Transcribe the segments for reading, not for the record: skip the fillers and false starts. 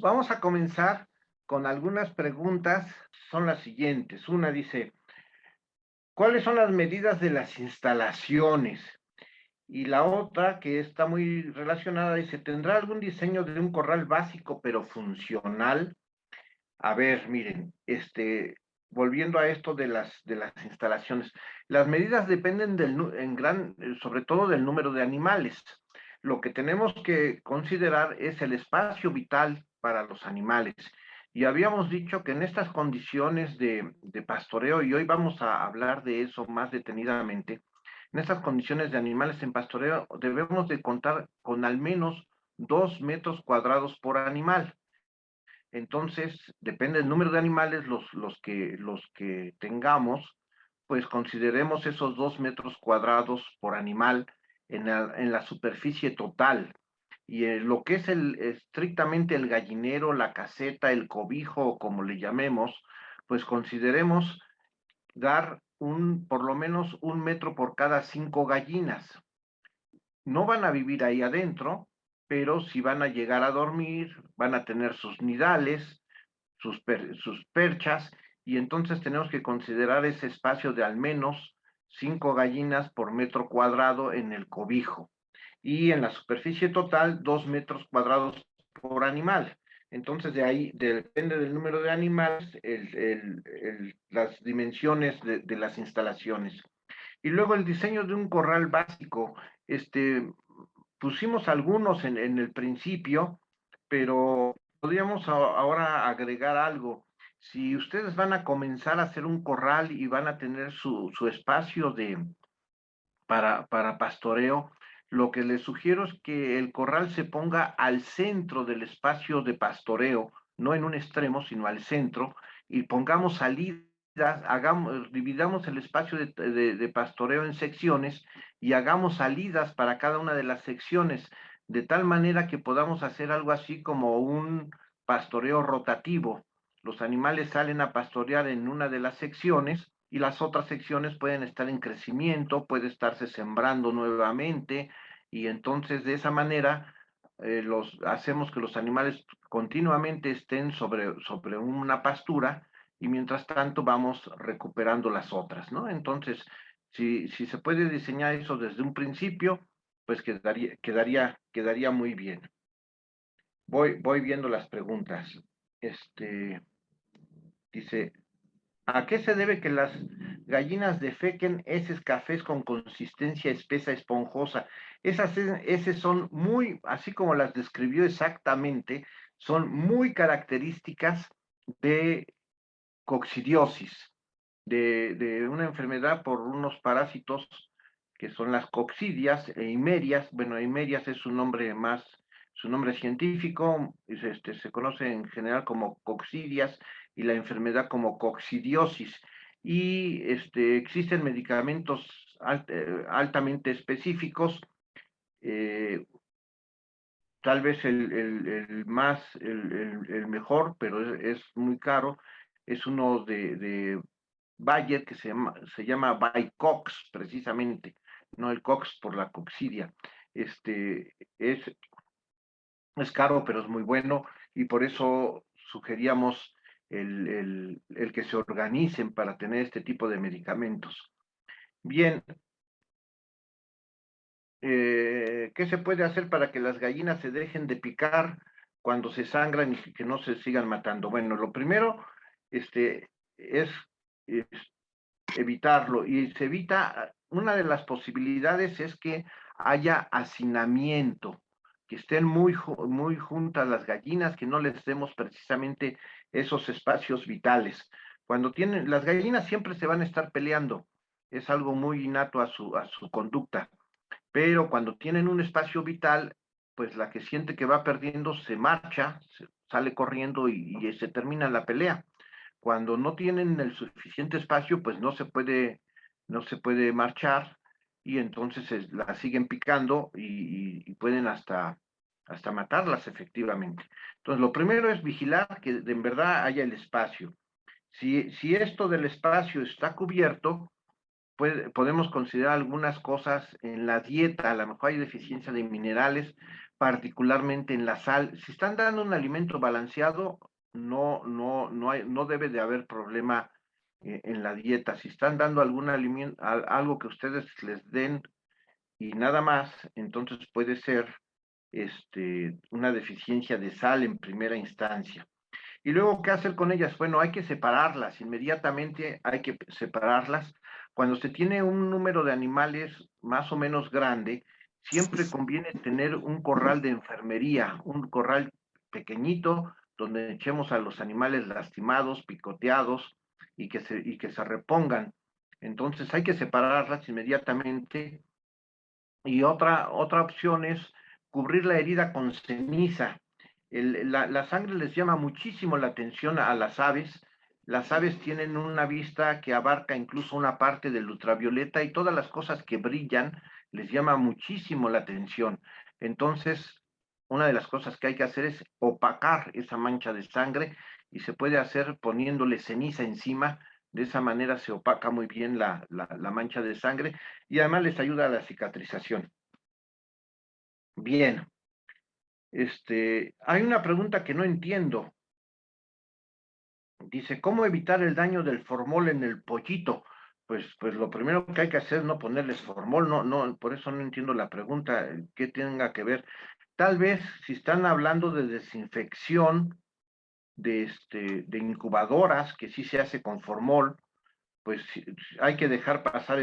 Vamos a comenzar con algunas preguntas, son las siguientes. Una dice, ¿cuáles son las medidas de las instalaciones? Y la otra, que está muy relacionada, dice, ¿tendrá algún diseño de un corral básico pero funcional? A ver, miren, volviendo a esto de las instalaciones, las medidas dependen sobre todo del número de animales. Lo que tenemos que considerar es el espacio vital para los animales. Y habíamos dicho que en estas condiciones de pastoreo, y hoy vamos a hablar de eso más detenidamente, en estas condiciones de animales en pastoreo debemos de contar con al menos 2 metros cuadrados por animal. Entonces, depende del número de animales, los que tengamos, pues consideremos esos 2 metros cuadrados por animal en la superficie total. Y lo que es estrictamente el gallinero, la caseta, el cobijo, o como le llamemos, pues consideremos dar por lo menos 1 metro por cada 5 gallinas. No van a vivir ahí adentro, pero si van a llegar a dormir, van a tener sus nidales, sus perchas, y entonces tenemos que considerar ese espacio de al menos 5 gallinas por metro cuadrado en el cobijo. Y en la superficie total, 2 metros cuadrados por animal. Entonces, de ahí depende del número de animales, las dimensiones de las instalaciones. Y luego el diseño de un corral básico. Pusimos algunos en el principio, pero podríamos ahora agregar algo. Si ustedes van a comenzar a hacer un corral y van a tener su espacio para pastoreo, lo que les sugiero es que el corral se ponga al centro del espacio de pastoreo, no en un extremo, sino al centro, y pongamos salidas, dividamos el espacio de pastoreo en secciones y hagamos salidas para cada una de las secciones, de tal manera que podamos hacer algo así como un pastoreo rotativo. Los animales salen a pastorear en una de las secciones y las otras secciones pueden estar en crecimiento, puede estarse sembrando nuevamente, y entonces de esa manera hacemos que los animales continuamente estén sobre una pastura, y mientras tanto vamos recuperando las otras, ¿no? Entonces, si se puede diseñar eso desde un principio, pues quedaría muy bien. Voy viendo las preguntas. Dice, ¿a qué se debe que las gallinas defequen heces cafés con consistencia espesa, esponjosa? Esas heces son muy, así como las describió exactamente, son muy características de coccidiosis, de una enfermedad por unos parásitos que son las coccidias e himerias. Bueno, himerias es su nombre científico, se conoce en general como coccidias, y la enfermedad como coccidiosis. Y existen medicamentos altamente específicos. eh, Tal vez el mejor, pero es muy caro, es uno de Bayer, que se llama Vicox, precisamente, no el Cox por la coccidia. Es caro, pero es muy bueno, y por eso sugeríamos el que se organicen para tener este tipo de medicamentos. Bien, ¿qué se puede hacer para que las gallinas se dejen de picar cuando se sangran y que no se sigan matando? Bueno, lo primero, es evitarlo, y se evita, una de las posibilidades es que haya hacinamiento, que estén muy juntas las gallinas, que no les demos precisamente esos espacios vitales. Las gallinas siempre se van a estar peleando, es algo muy innato a su conducta, pero cuando tienen un espacio vital, pues la que siente que va perdiendo se marcha, sale corriendo, y se termina la pelea. Cuando no tienen el suficiente espacio, pues no se puede marchar, y entonces la siguen picando, y pueden hasta matarlas efectivamente. Entonces, lo primero es vigilar que en verdad haya el espacio. Si esto del espacio está cubierto, podemos considerar algunas cosas en la dieta. A lo mejor hay deficiencia de minerales, particularmente en la sal. Si están dando un alimento balanceado, no debe de haber problema en la dieta. Si están dando algún alimento, algo que ustedes les den y nada más, entonces puede ser una deficiencia de sal en primera instancia. Y luego, ¿qué hacer con ellas? Bueno, hay que separarlas, inmediatamente hay que separarlas. Cuando se tiene un número de animales más o menos grande, siempre conviene tener un corral de enfermería, un corral pequeñito donde echemos a los animales lastimados, picoteados y que se repongan. Entonces hay que separarlas inmediatamente. Y otra opción es cubrir la herida con ceniza. La sangre les llama muchísimo la atención a las aves. Las aves tienen una vista que abarca incluso una parte del ultravioleta y todas las cosas que brillan les llama muchísimo la atención. Entonces, una de las cosas que hay que hacer es opacar esa mancha de sangre y se puede hacer poniéndole ceniza encima. De esa manera se opaca muy bien la mancha de sangre y además les ayuda a la cicatrización. Bien, hay una pregunta que no entiendo. Dice, ¿cómo evitar el daño del formol en el pollito? Pues lo primero que hay que hacer es no ponerles formol, por eso no entiendo la pregunta, qué tenga que ver. Tal vez si están hablando de desinfección de incubadoras, que sí se hace con formol, pues hay que dejar pasar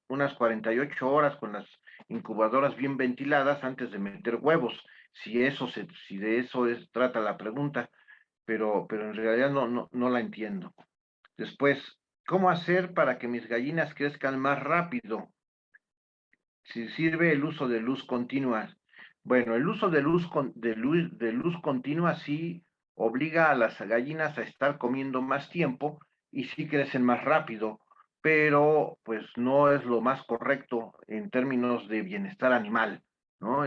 unas 48 horas con las incubadoras bien ventiladas antes de meter huevos, si de eso trata la pregunta, pero en realidad no la entiendo. Después, ¿cómo hacer para que mis gallinas crezcan más rápido? Si sirve el uso de luz continua. Bueno, el uso de luz continua sí obliga a las gallinas a estar comiendo más tiempo y sí crecen más rápido, pero pues no es lo más correcto en términos de bienestar animal, ¿no?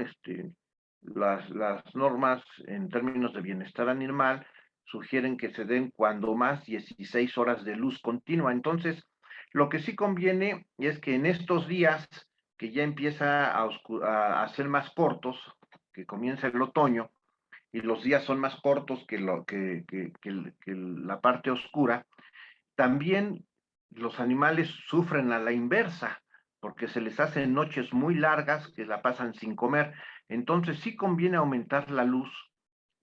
Las normas en términos de bienestar animal sugieren que se den cuando más 16 horas de luz continua. Entonces, lo que sí conviene es que en estos días que ya empieza a ser más cortos, que comienza el otoño, y los días son más cortos que la parte oscura, también los animales sufren a la inversa, porque se les hacen noches muy largas que la pasan sin comer. Entonces sí conviene aumentar la luz,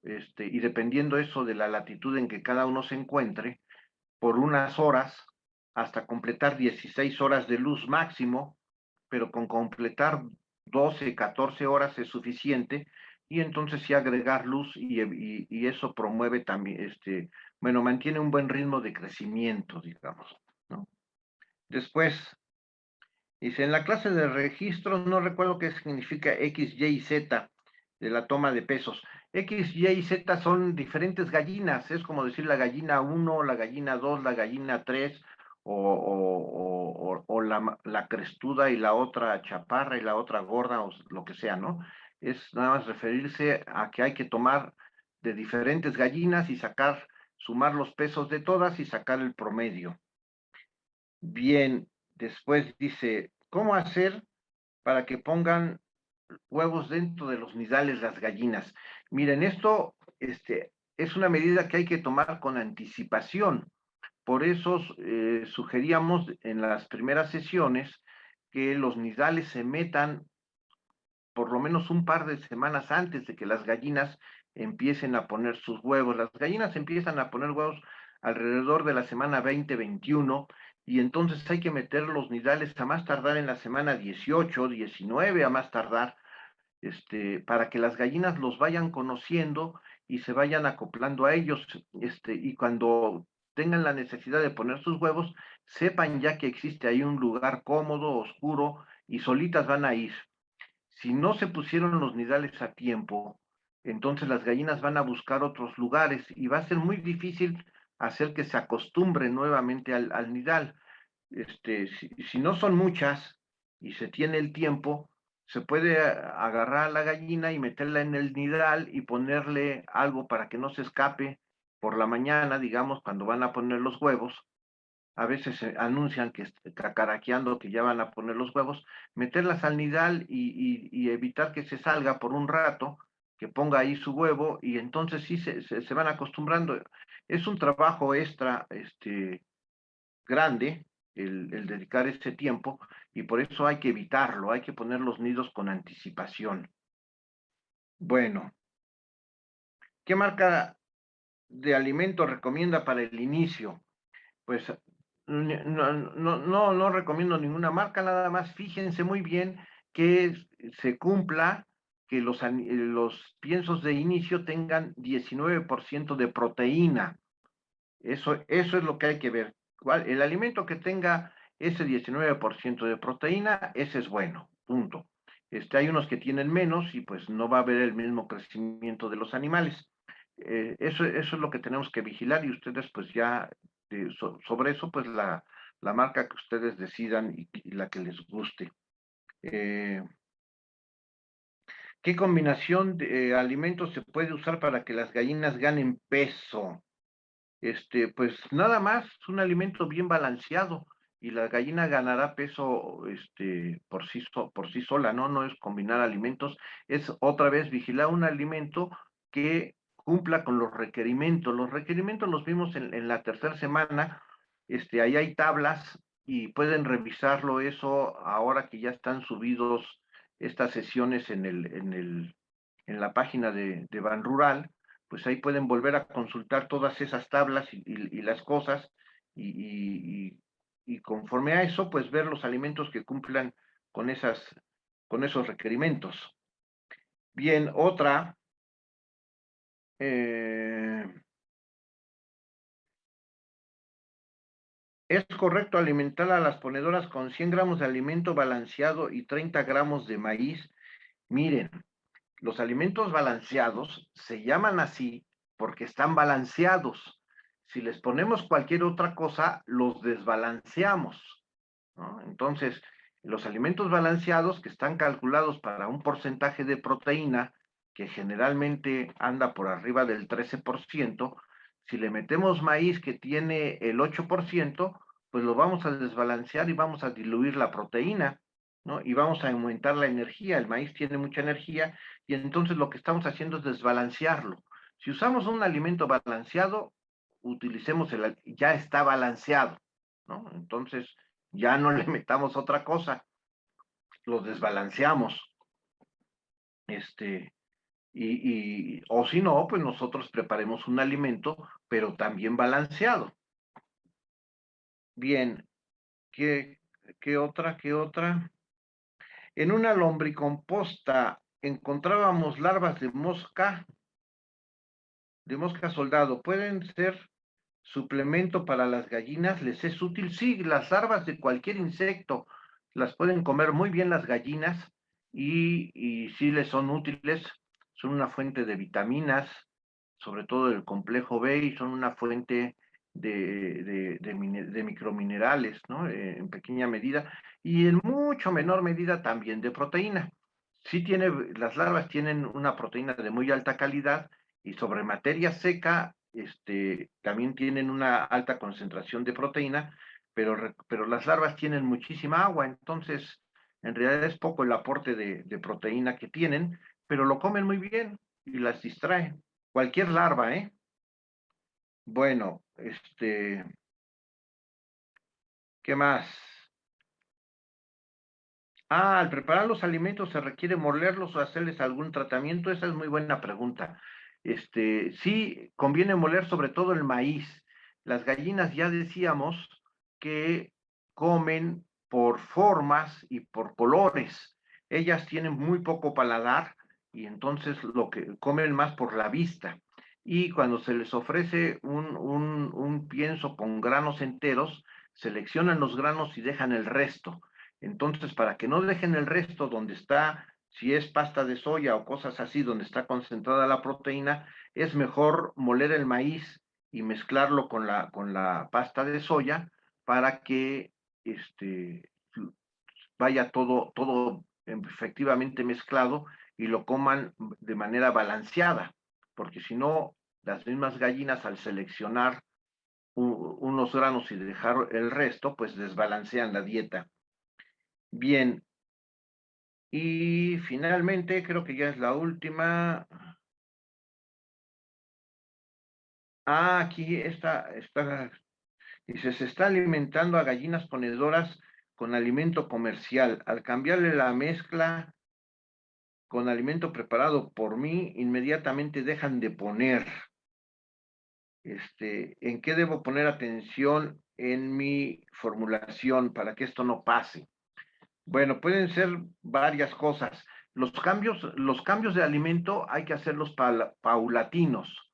y dependiendo eso de la latitud en que cada uno se encuentre, por unas horas, hasta completar 16 horas de luz máximo, pero con completar 12, 14 horas es suficiente, y entonces sí agregar luz y eso promueve también, bueno, mantiene un buen ritmo de crecimiento, digamos, ¿no? Después, dice, en la clase de registro no recuerdo qué significa X, Y y Z de la toma de pesos. X, Y y Z son diferentes gallinas, es como decir la gallina 1, la gallina 2, la gallina 3, o la crestuda y la otra chaparra y la otra gorda, o lo que sea, ¿no? Es nada más referirse a que hay que tomar de diferentes gallinas y sumar los pesos de todas y sacar el promedio. Bien, después dice, ¿cómo hacer para que pongan huevos dentro de los nidales las gallinas? Miren, esto es una medida que hay que tomar con anticipación. Por eso sugeríamos en las primeras sesiones que los nidales se metan por lo menos un par de semanas antes de que las gallinas empiecen a poner sus huevos. Las gallinas empiezan a poner huevos alrededor de la semana 20-21 y entonces hay que meter los nidales a más tardar en la semana 18, 19 a más tardar, para que las gallinas los vayan conociendo y se vayan acoplando a ellos, y cuando tengan la necesidad de poner sus huevos, sepan ya que existe ahí un lugar cómodo, oscuro, y solitas van a ir. Si no se pusieron los nidales a tiempo, entonces las gallinas van a buscar otros lugares y va a ser muy difícil hacer que se acostumbren nuevamente al nidal. Si no son muchas y se tiene el tiempo, se puede agarrar a la gallina y meterla en el nidal y ponerle algo para que no se escape por la mañana, digamos, cuando van a poner los huevos, a veces anuncian que cacaraqueando que ya van a poner los huevos, meterlas al nidal y evitar que se salga por un rato, que ponga ahí su huevo, y entonces sí se van acostumbrando. Es un trabajo extra, grande, el dedicar ese tiempo, y por eso hay que evitarlo, hay que poner los nidos con anticipación. Bueno, ¿qué marca de alimento recomienda para el inicio? Pues no recomiendo ninguna marca, nada más fíjense muy bien que se cumpla, que los piensos de inicio tengan 19% de proteína. Eso es lo que hay que ver. El alimento que tenga ese 19% de proteína, ese es bueno, punto. Hay unos que tienen menos y pues no va a haber el mismo crecimiento de los animales. Eso es lo que tenemos que vigilar, y ustedes pues ya sobre eso pues la marca que ustedes decidan y la que les guste. ¿Qué combinación de alimentos se puede usar para que las gallinas ganen peso? Pues nada más, es un alimento bien balanceado, y la gallina ganará peso, por sí sola, ¿no? No es combinar alimentos, es otra vez vigilar un alimento que cumpla con los requerimientos. Los requerimientos los vimos en la tercera semana, ahí hay tablas y pueden revisarlo eso ahora que ya están subidos estas sesiones en la página de Ban Rural. Pues ahí pueden volver a consultar todas esas tablas y las cosas, y conforme a eso, pues ver los alimentos que cumplan con con esos requerimientos. Bien, otra, eh, ¿es correcto alimentar a las ponedoras con 100 gramos de alimento balanceado y 30 gramos de maíz? Miren, los alimentos balanceados se llaman así porque están balanceados. Si les ponemos cualquier otra cosa, los desbalanceamos, ¿no? Entonces, los alimentos balanceados, que están calculados para un porcentaje de proteína que generalmente anda por arriba del 13%, si le metemos maíz que tiene el 8%, pues lo vamos a desbalancear y vamos a diluir la proteína, ¿no? Y vamos a aumentar la energía. El maíz tiene mucha energía, y entonces lo que estamos haciendo es desbalancearlo. Si usamos un alimento balanceado, utilicemos ya está balanceado, ¿no? Entonces, ya no le metamos otra cosa, lo desbalanceamos, o si no, pues nosotros preparemos un alimento, pero también balanceado. Bien, ¿qué, qué otra? En una lombricomposta encontrábamos larvas de mosca soldado. ¿Pueden ser suplemento para las gallinas? ¿Les es útil? Sí, las larvas de cualquier insecto las pueden comer muy bien las gallinas, y sí les son útiles. Son una fuente de vitaminas, sobre todo del complejo B, y son una fuente de microminerales, ¿no? En pequeña medida, y en mucho menor medida también de proteína. Las larvas tienen una proteína de muy alta calidad, y sobre materia seca, también tienen una alta concentración de proteína, pero las larvas tienen muchísima agua, entonces en realidad es poco el aporte de proteína que tienen, pero lo comen muy bien y las distrae. Cualquier larva, ¿eh? Bueno, ¿qué más? Al preparar los alimentos, ¿se requiere molerlos o hacerles algún tratamiento? Esa es muy buena pregunta. Sí, conviene moler sobre todo el maíz. Las gallinas, ya decíamos, que comen por formas y por colores. Ellas tienen muy poco paladar, y entonces lo que comen más por la vista. Y cuando se les ofrece un pienso con granos enteros, seleccionan los granos y dejan el resto. Entonces, para que no dejen el resto donde está, si es pasta de soya o cosas así, donde está concentrada la proteína, es mejor moler el maíz y mezclarlo con con la pasta de soya, para que vaya todo efectivamente mezclado, y lo coman de manera balanceada, porque si no, las mismas gallinas, al seleccionar unos granos y dejar el resto, pues desbalancean la dieta. Bien, y finalmente creo que ya es la última. Aquí está, dice, se está alimentando a gallinas ponedoras con alimento comercial. Al cambiarle la mezcla con alimento preparado por mí, inmediatamente dejan de poner. ¿En qué debo poner atención en mi formulación para que esto no pase? Bueno, pueden ser varias cosas. Los cambios de alimento hay que hacerlos paulatinos.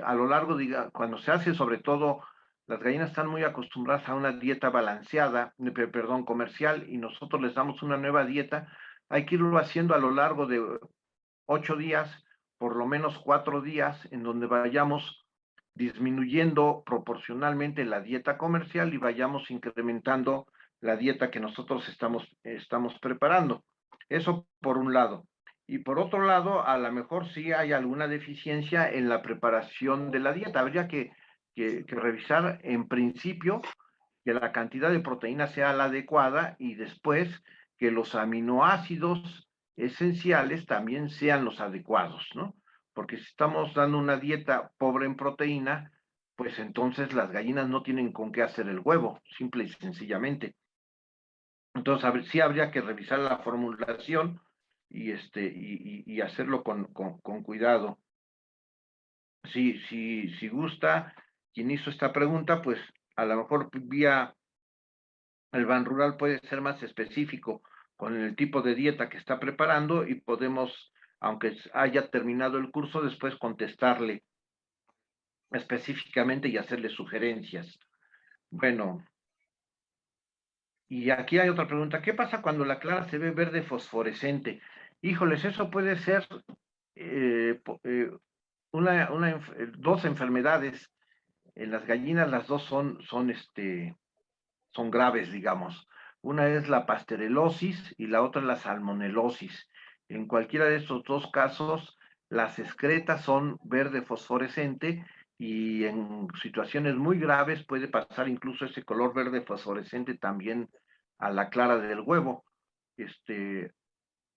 A lo largo, cuando se hace, sobre todo, las gallinas están muy acostumbradas a una dieta balanceada, perdón, comercial, y nosotros les damos una nueva dieta. Hay que irlo haciendo a lo largo de 8 días, por lo menos 4 días, en donde vayamos disminuyendo proporcionalmente la dieta comercial y vayamos incrementando la dieta que nosotros estamos preparando. Eso por un lado. Y por otro lado, a lo mejor sí hay alguna deficiencia en la preparación de la dieta. Habría que revisar en principio que la cantidad de proteína sea la adecuada y después que los aminoácidos esenciales también sean los adecuados, ¿no? Porque si estamos dando una dieta pobre en proteína, pues entonces las gallinas no tienen con qué hacer el huevo, simple y sencillamente. Entonces, sí habría que revisar la formulación y hacerlo con cuidado. Si gusta, quien hizo esta pregunta, pues a lo mejor vía el Ban Rural puede ser más específico con el tipo de dieta que está preparando y podemos, aunque haya terminado el curso, después contestarle específicamente y hacerle sugerencias. Bueno, y aquí hay otra pregunta. ¿Qué pasa cuando la clara se ve verde fosforescente? Híjoles, eso puede ser eh, dos enfermedades. En las gallinas las dos son graves, digamos. Una es la pasterelosis y la otra es la salmonelosis. En cualquiera de estos dos casos, las excretas son verde fosforescente y en situaciones muy graves puede pasar incluso ese color verde fosforescente también a la clara del huevo.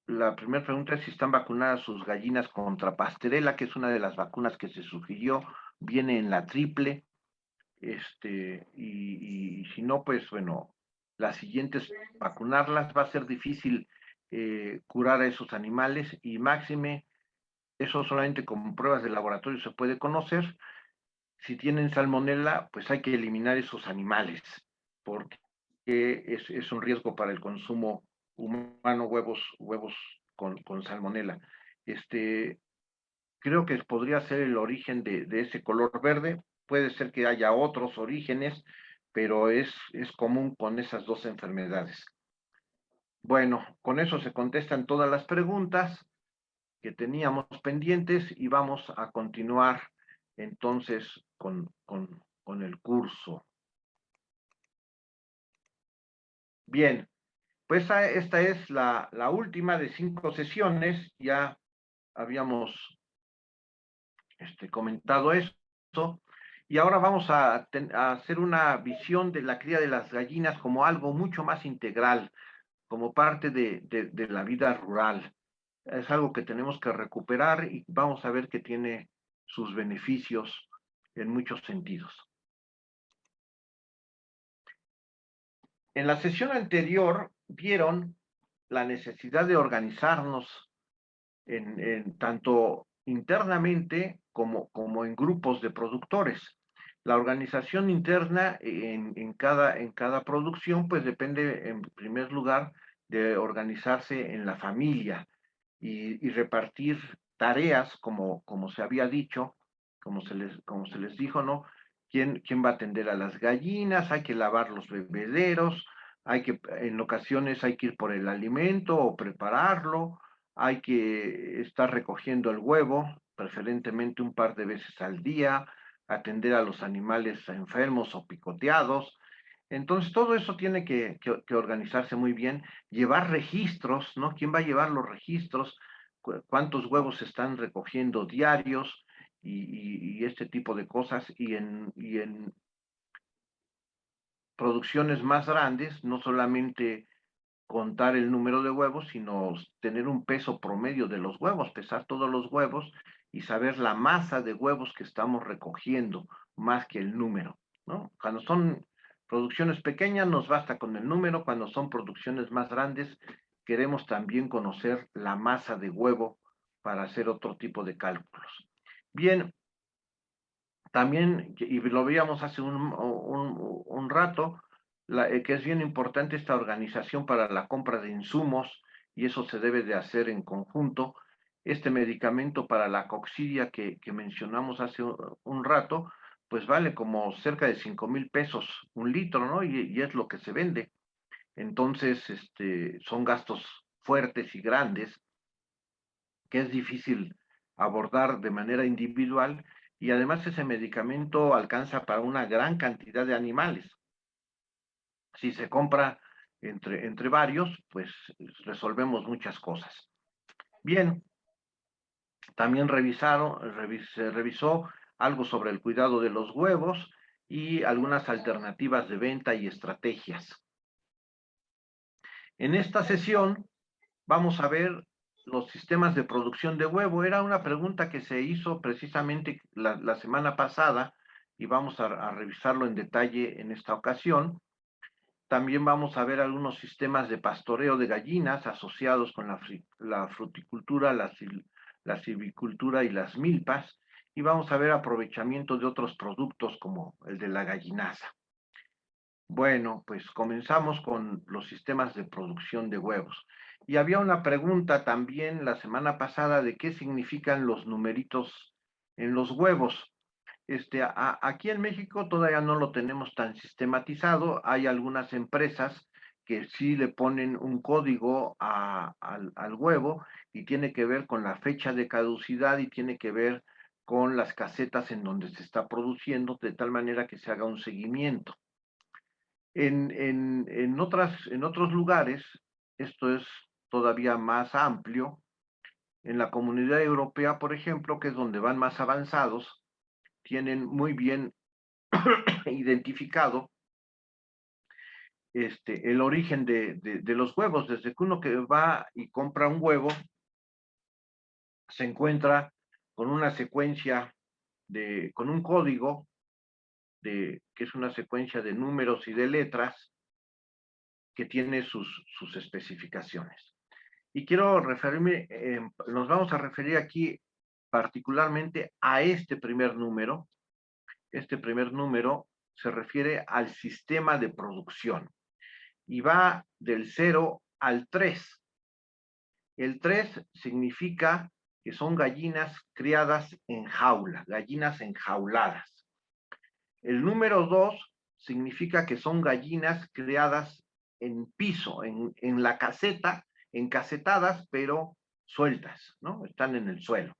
La primera pregunta es si están vacunadas sus gallinas contra pastorela, que es una de las vacunas que se sugirió, viene en la triple. Y si no, pues bueno, las siguientes vacunarlas va a ser difícil curar a esos animales y máxime, eso solamente con pruebas de laboratorio se puede conocer. Si tienen salmonela, pues hay que eliminar esos animales porque es un riesgo para el consumo humano, huevos con salmonela. Creo que podría ser el origen de ese color verde. Puede ser que haya otros orígenes, pero es común con esas dos enfermedades. Bueno, con eso se contestan todas las preguntas que teníamos pendientes y vamos a continuar entonces con el curso. Bien, pues esta es la última de 5 sesiones. Ya habíamos comentado esto. Y ahora vamos a hacer una visión de la cría de las gallinas como algo mucho más integral, como parte de la vida rural. Es algo que tenemos que recuperar y vamos a ver que tiene sus beneficios en muchos sentidos. En la sesión anterior vieron la necesidad de organizarnos tanto internamente como en grupos de productores. La organización interna en cada producción, pues depende en primer lugar de organizarse en la familia y repartir tareas, como se había dicho, como se les dijo, ¿no? ¿Quién va a atender a las gallinas? Hay que lavar los bebederos, en ocasiones hay que ir por el alimento o prepararlo, hay que estar recogiendo el huevo, preferentemente un par de veces al día, atender a los animales enfermos o picoteados. Entonces, todo eso tiene que organizarse muy bien, llevar registros, ¿no? ¿Quién va a llevar los registros? ¿Cuántos huevos se están recogiendo diarios? y este tipo de cosas, y en producciones más grandes, no solamente contar el número de huevos, sino tener un peso promedio de los huevos, pesar todos los huevos y saber la masa de huevos que estamos recogiendo, más que el número, ¿no? Cuando son producciones pequeñas nos basta con el número, cuando son producciones más grandes queremos también conocer la masa de huevo para hacer otro tipo de cálculos. Bien, también, y lo veíamos hace un rato, que es bien importante esta organización para la compra de insumos, y eso se debe de hacer en conjunto. Este medicamento para la coccidia que mencionamos hace un rato, pues vale como cerca de 5,000 pesos un litro, ¿no? Y es lo que se vende. Entonces, son gastos fuertes y grandes que es difícil abordar de manera individual, y además ese medicamento alcanza para una gran cantidad de animales. Si se compra entre varios, pues resolvemos muchas cosas. Bien, también se revisó algo sobre el cuidado de los huevos y algunas alternativas de venta y estrategias. En esta sesión vamos a ver los sistemas de producción de huevo. Era una pregunta que se hizo precisamente la semana pasada y vamos a revisarlo en detalle en esta ocasión. También vamos a ver algunos sistemas de pastoreo de gallinas asociados con la fruticultura, la silvicultura y las milpas. Y vamos a ver aprovechamiento de otros productos como el de la gallinaza. Bueno, pues comenzamos con los sistemas de producción de huevos. Y había una pregunta también la semana pasada de qué significan los numeritos en los huevos. Aquí en México todavía no lo tenemos tan sistematizado. Hay algunas empresas que sí le ponen un código al huevo y tiene que ver con la fecha de caducidad y tiene que ver con las casetas en donde se está produciendo, de tal manera que se haga un seguimiento. En otros lugares, esto es todavía más amplio. En la Comunidad Europea, por ejemplo, que es donde van más avanzados, tienen muy bien identificado el origen de los huevos. Desde que uno que va y compra un huevo, se encuentra con una secuencia, con un código, que es una secuencia de números y de letras, que tiene sus especificaciones. Y quiero referirme, nos vamos a referir aquí particularmente a este primer número. Este primer número se refiere al sistema de producción y va del 0 al 3. El 3 significa que son gallinas criadas en jaula, gallinas enjauladas. El número 2 significa que son gallinas criadas en piso, en la caseta, encasetadas, pero sueltas, ¿no? Están en el suelo.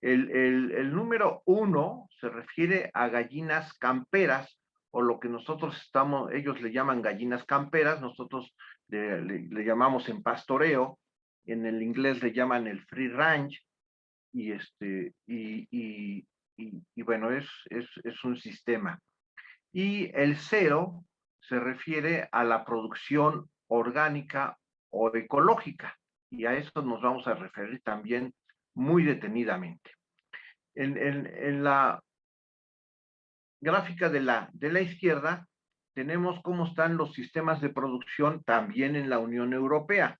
El número 1 se refiere a gallinas camperas, o lo que ellos le llaman gallinas camperas, nosotros le llamamos en pastoreo, en el inglés le llaman el free range, y bueno, es un sistema. Y el 0 se refiere a la producción orgánica o ecológica, y a eso nos vamos a referir también muy detenidamente. En la gráfica de la izquierda tenemos cómo están los sistemas de producción también en la Unión Europea.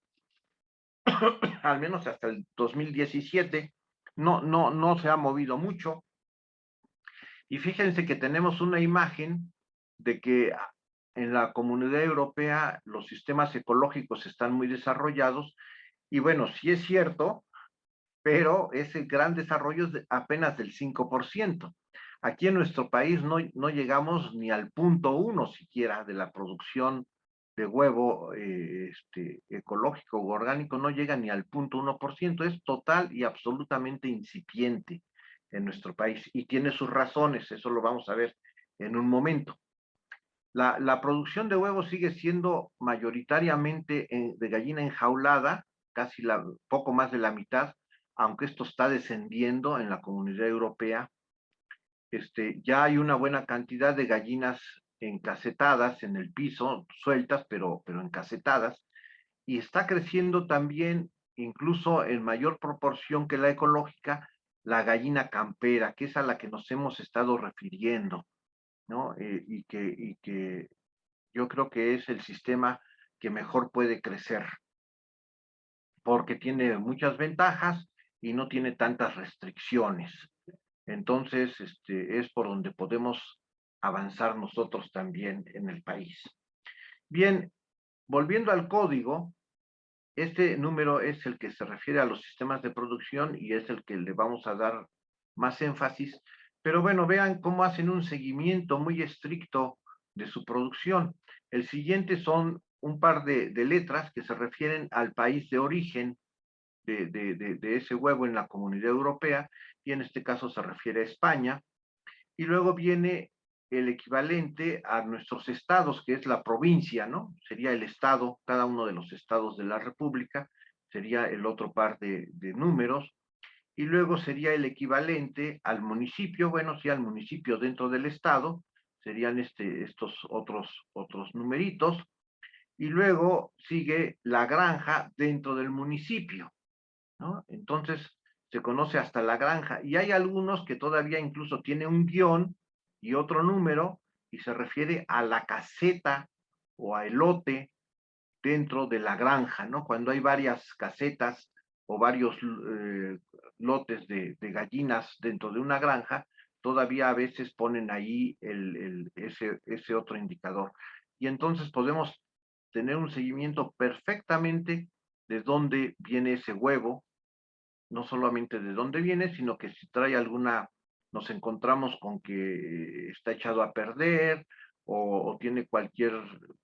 Al menos hasta el 2017 no se ha movido mucho. Y fíjense que tenemos una imagen de que en la Comunidad Europea los sistemas ecológicos están muy desarrollados, y bueno, sí es cierto, pero ese gran desarrollo es apenas del 5%. Aquí en nuestro país no llegamos ni al 0,1 siquiera de la producción de huevo ecológico o orgánico, no llega ni al 0,1%, es total y absolutamente incipiente en nuestro país, y tiene sus razones, eso lo vamos a ver en un momento. La producción de huevos sigue siendo mayoritariamente de gallina enjaulada, casi poco más de la mitad, aunque esto está descendiendo en la Comunidad Europea, ya hay una buena cantidad de gallinas encasetadas en el piso, sueltas, pero encasetadas, y está creciendo también, incluso en mayor proporción que la ecológica, la campera, que es a la que nos hemos estado refiriendo, ¿no? Y que yo creo que es el sistema que mejor puede crecer, porque tiene muchas ventajas y no tiene tantas restricciones. Entonces, es por donde podemos avanzar nosotros también en el país. Bien, volviendo al código, este número es el que se refiere a los sistemas de producción y es el que le vamos a dar más énfasis. Pero bueno, vean cómo hacen un seguimiento muy estricto de su producción. El siguiente son un par de letras que se refieren al país de origen de ese huevo en la Comunidad Europea, y en este caso se refiere a España. Y luego viene el equivalente a nuestros estados, que es la provincia, ¿no? Sería el estado, cada uno de los estados de la República, sería el otro par de números, y luego sería el equivalente al municipio, bueno, sí, al municipio dentro del estado, serían estos otros numeritos, y luego sigue la granja dentro del municipio, ¿no? Entonces se conoce hasta la granja, y hay algunos que todavía incluso tiene un guión y otro número, y se refiere a la caseta o a elote dentro de la granja, ¿no? Cuando hay varias casetas o varios lotes de gallinas dentro de una granja, todavía a veces ponen ahí ese otro indicador. Y entonces podemos tener un seguimiento perfectamente de dónde viene ese huevo, no solamente de dónde viene, sino que si trae alguna, nos encontramos con que está echado a perder o tiene cualquier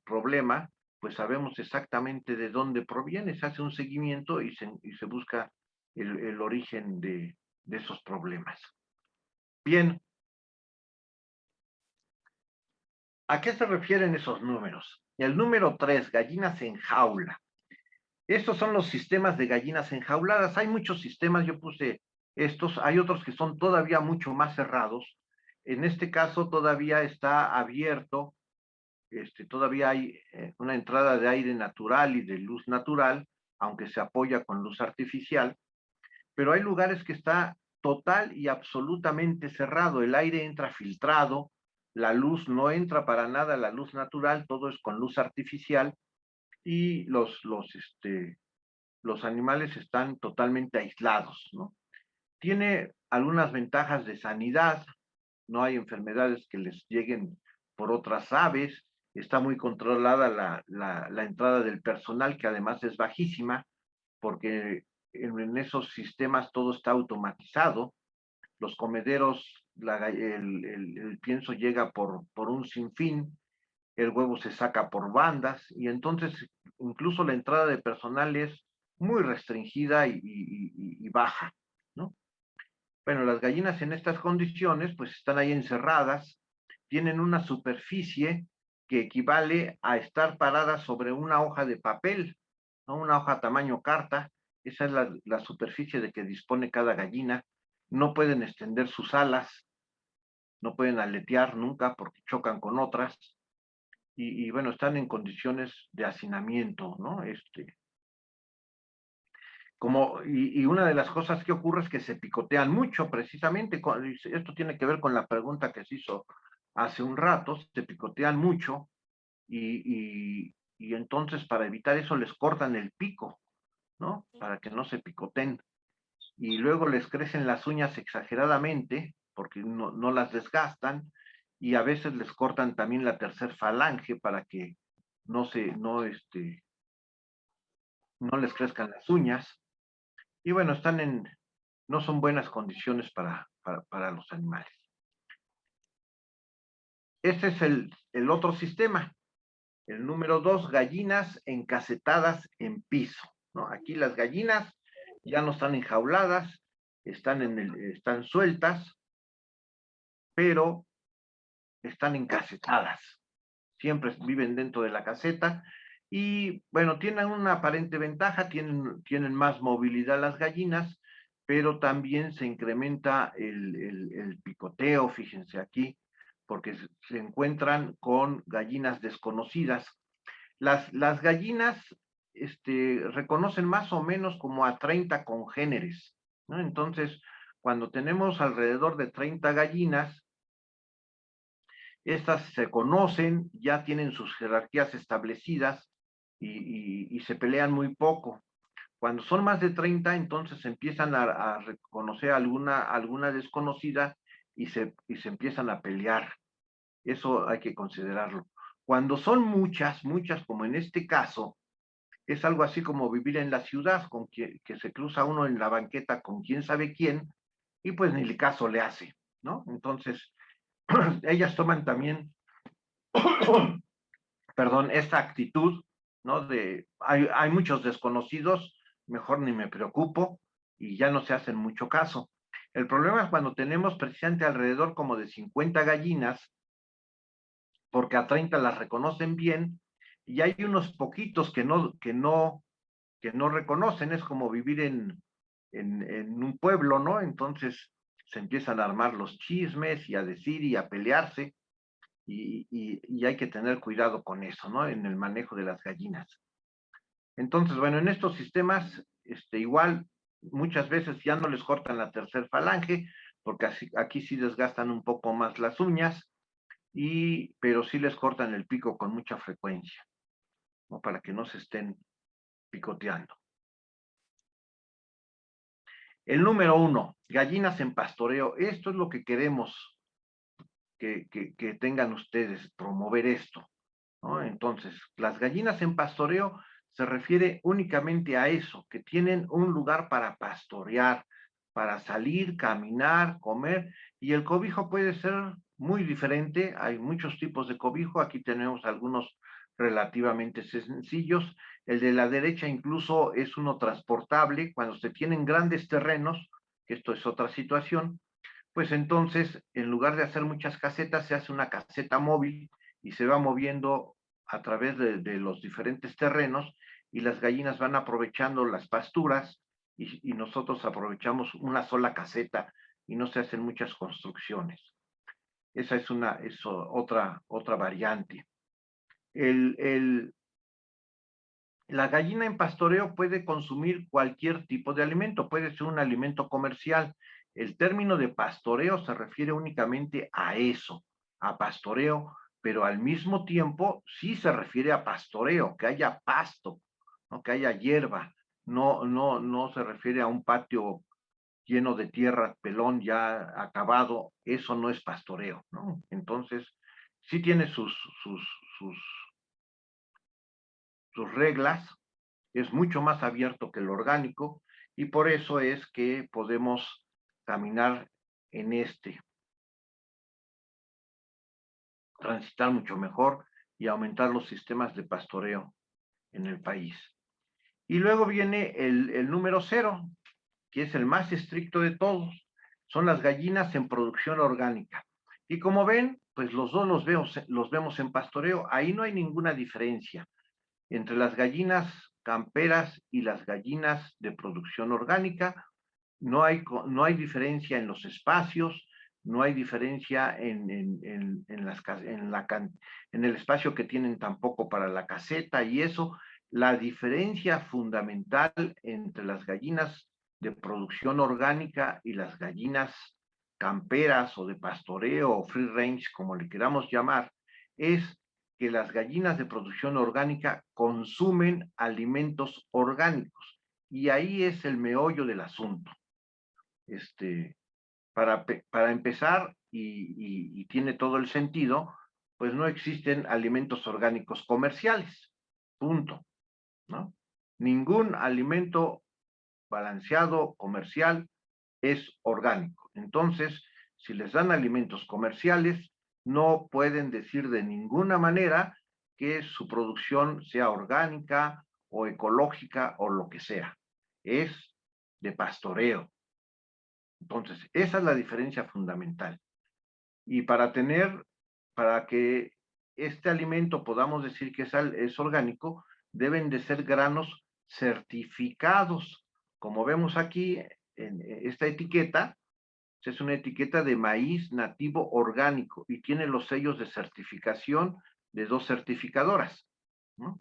problema, pues sabemos exactamente de dónde proviene, se hace un seguimiento y se busca el origen de esos problemas. Bien, ¿a qué se refieren esos números? El número 3, gallinas en jaula. Estos son los sistemas de gallinas enjauladas. Hay muchos sistemas, yo puse estos, hay otros que son todavía mucho más cerrados. En este caso todavía está abierto, todavía hay una entrada de aire natural y de luz natural, aunque se apoya con luz artificial, pero hay lugares que está total y absolutamente cerrado. El aire entra filtrado, la luz no entra para nada, la luz natural, todo es con luz artificial, y los animales están totalmente aislados, ¿no? Tiene algunas ventajas de sanidad, no hay enfermedades que les lleguen por otras aves, está muy controlada la entrada del personal, que además es bajísima, porque en esos sistemas todo está automatizado, los comederos, el pienso llega por un sinfín, el huevo se saca por bandas, y entonces incluso la entrada de personal es muy restringida y baja, ¿no? Bueno, las gallinas en estas condiciones pues están ahí encerradas, tienen una superficie que equivale a estar paradas sobre una hoja de papel, ¿no? Una hoja tamaño carta, esa es la superficie de que dispone cada gallina. No pueden extender sus alas, no pueden aletear nunca porque chocan con otras, y bueno, están en condiciones de hacinamiento, ¿no? Y una de las cosas que ocurre es que se picotean mucho, precisamente, esto tiene que ver con la pregunta que se hizo hace un rato, se picotean mucho, y entonces para evitar eso les cortan el pico, ¿no? Para que no se picoten. Y luego les crecen las uñas exageradamente, porque no las desgastan, y a veces les cortan también la tercer falange para que no se, no, no les crezcan las uñas. Y bueno, no son buenas condiciones para los animales. Este es el otro sistema. El número 2, gallinas encasetadas en piso, ¿no? Aquí las gallinas ya no están enjauladas, están sueltas, pero están encasetadas. Siempre viven dentro de la caseta, y bueno, tienen una aparente ventaja, tienen más movilidad las gallinas, pero también se incrementa el picoteo, fíjense aquí, porque se encuentran con gallinas desconocidas. Las gallinas reconocen más o menos como a 30 congéneres, ¿no? Entonces, cuando tenemos alrededor de 30 gallinas, estas se conocen, ya tienen sus jerarquías establecidas y se pelean muy poco. Cuando son más de 30, entonces empiezan a reconocer alguna desconocida y se empiezan a pelear. Eso hay que considerarlo. Cuando son muchas, muchas, como en este caso, es algo así como vivir en la ciudad, que se cruza uno en la banqueta con quién sabe quién, y pues ni el caso le hace, ¿no? Entonces, ellas toman también, perdón, esta actitud, ¿no? Hay muchos desconocidos, mejor ni me preocupo, y ya no se hacen mucho caso. El problema es cuando tenemos precisamente alrededor como de 50 gallinas, porque a 30 las reconocen bien, y hay unos poquitos que no reconocen, es como vivir en un pueblo, ¿no? Entonces se empiezan a armar los chismes y a decir y a pelearse, y hay que tener cuidado con eso, ¿no? En el manejo de las gallinas. Entonces, bueno, en estos sistemas, igual, muchas veces ya no les cortan la tercer falange, porque aquí sí desgastan un poco más las uñas, pero sí les cortan el pico con mucha frecuencia, ¿no? Para que no se estén picoteando. El número 1, gallinas en pastoreo. Esto es lo que queremos que tengan ustedes, promover esto, ¿no? Entonces, las gallinas en pastoreo se refiere únicamente a eso, que tienen un lugar para pastorear, para salir, caminar, comer, y el cobijo puede ser muy diferente. Hay muchos tipos de cobijo, aquí tenemos algunos relativamente sencillos. El de la derecha incluso es uno transportable cuando se tienen grandes terrenos, que esto es otra situación. Pues entonces, en lugar de hacer muchas casetas, se hace una caseta móvil y se va moviendo a través de los diferentes terrenos, y las gallinas van aprovechando las pasturas, y nosotros aprovechamos una sola caseta y no se hacen muchas construcciones. Esa es otra variante. El, el, la gallina en pastoreo puede consumir cualquier tipo de alimento, puede ser un alimento comercial. El término de pastoreo se refiere únicamente a eso, a pastoreo, pero al mismo tiempo sí se refiere a pastoreo, que haya pasto, ¿no? Que haya hierba. No se refiere a un patio lleno de tierra, pelón ya acabado. Eso no es pastoreo, ¿no? Entonces, sí tiene sus, sus reglas, es mucho más abierto que el orgánico, y por eso es que podemos caminar en transitar mucho mejor y aumentar los sistemas de pastoreo en el país. Y luego viene el número 0, que es el más estricto de todos, son las gallinas en producción orgánica. Y como ven, pues los dos los vemos en pastoreo, ahí no hay ninguna diferencia entre las gallinas camperas y las gallinas de producción orgánica. No hay diferencia en los espacios, no hay diferencia en el espacio que tienen tampoco para la caseta y eso. La diferencia fundamental entre las gallinas de producción orgánica y las gallinas camperas o de pastoreo o free range, como le queramos llamar, es que las gallinas de producción orgánica consumen alimentos orgánicos. Y ahí es el meollo del asunto. Este, para empezar, y tiene todo el sentido, pues no existen alimentos orgánicos comerciales. Punto, ¿no? Ningún alimento balanceado comercial es orgánico. Entonces, si les dan alimentos comerciales, no pueden decir de ninguna manera que su producción sea orgánica o ecológica o lo que sea. Es de pastoreo. Entonces, esa es la diferencia fundamental. Y para que este alimento podamos decir que es orgánico, deben de ser granos certificados. Como vemos aquí, esta etiqueta es una etiqueta de maíz nativo orgánico y tiene los sellos de certificación de 2 certificadoras, ¿no?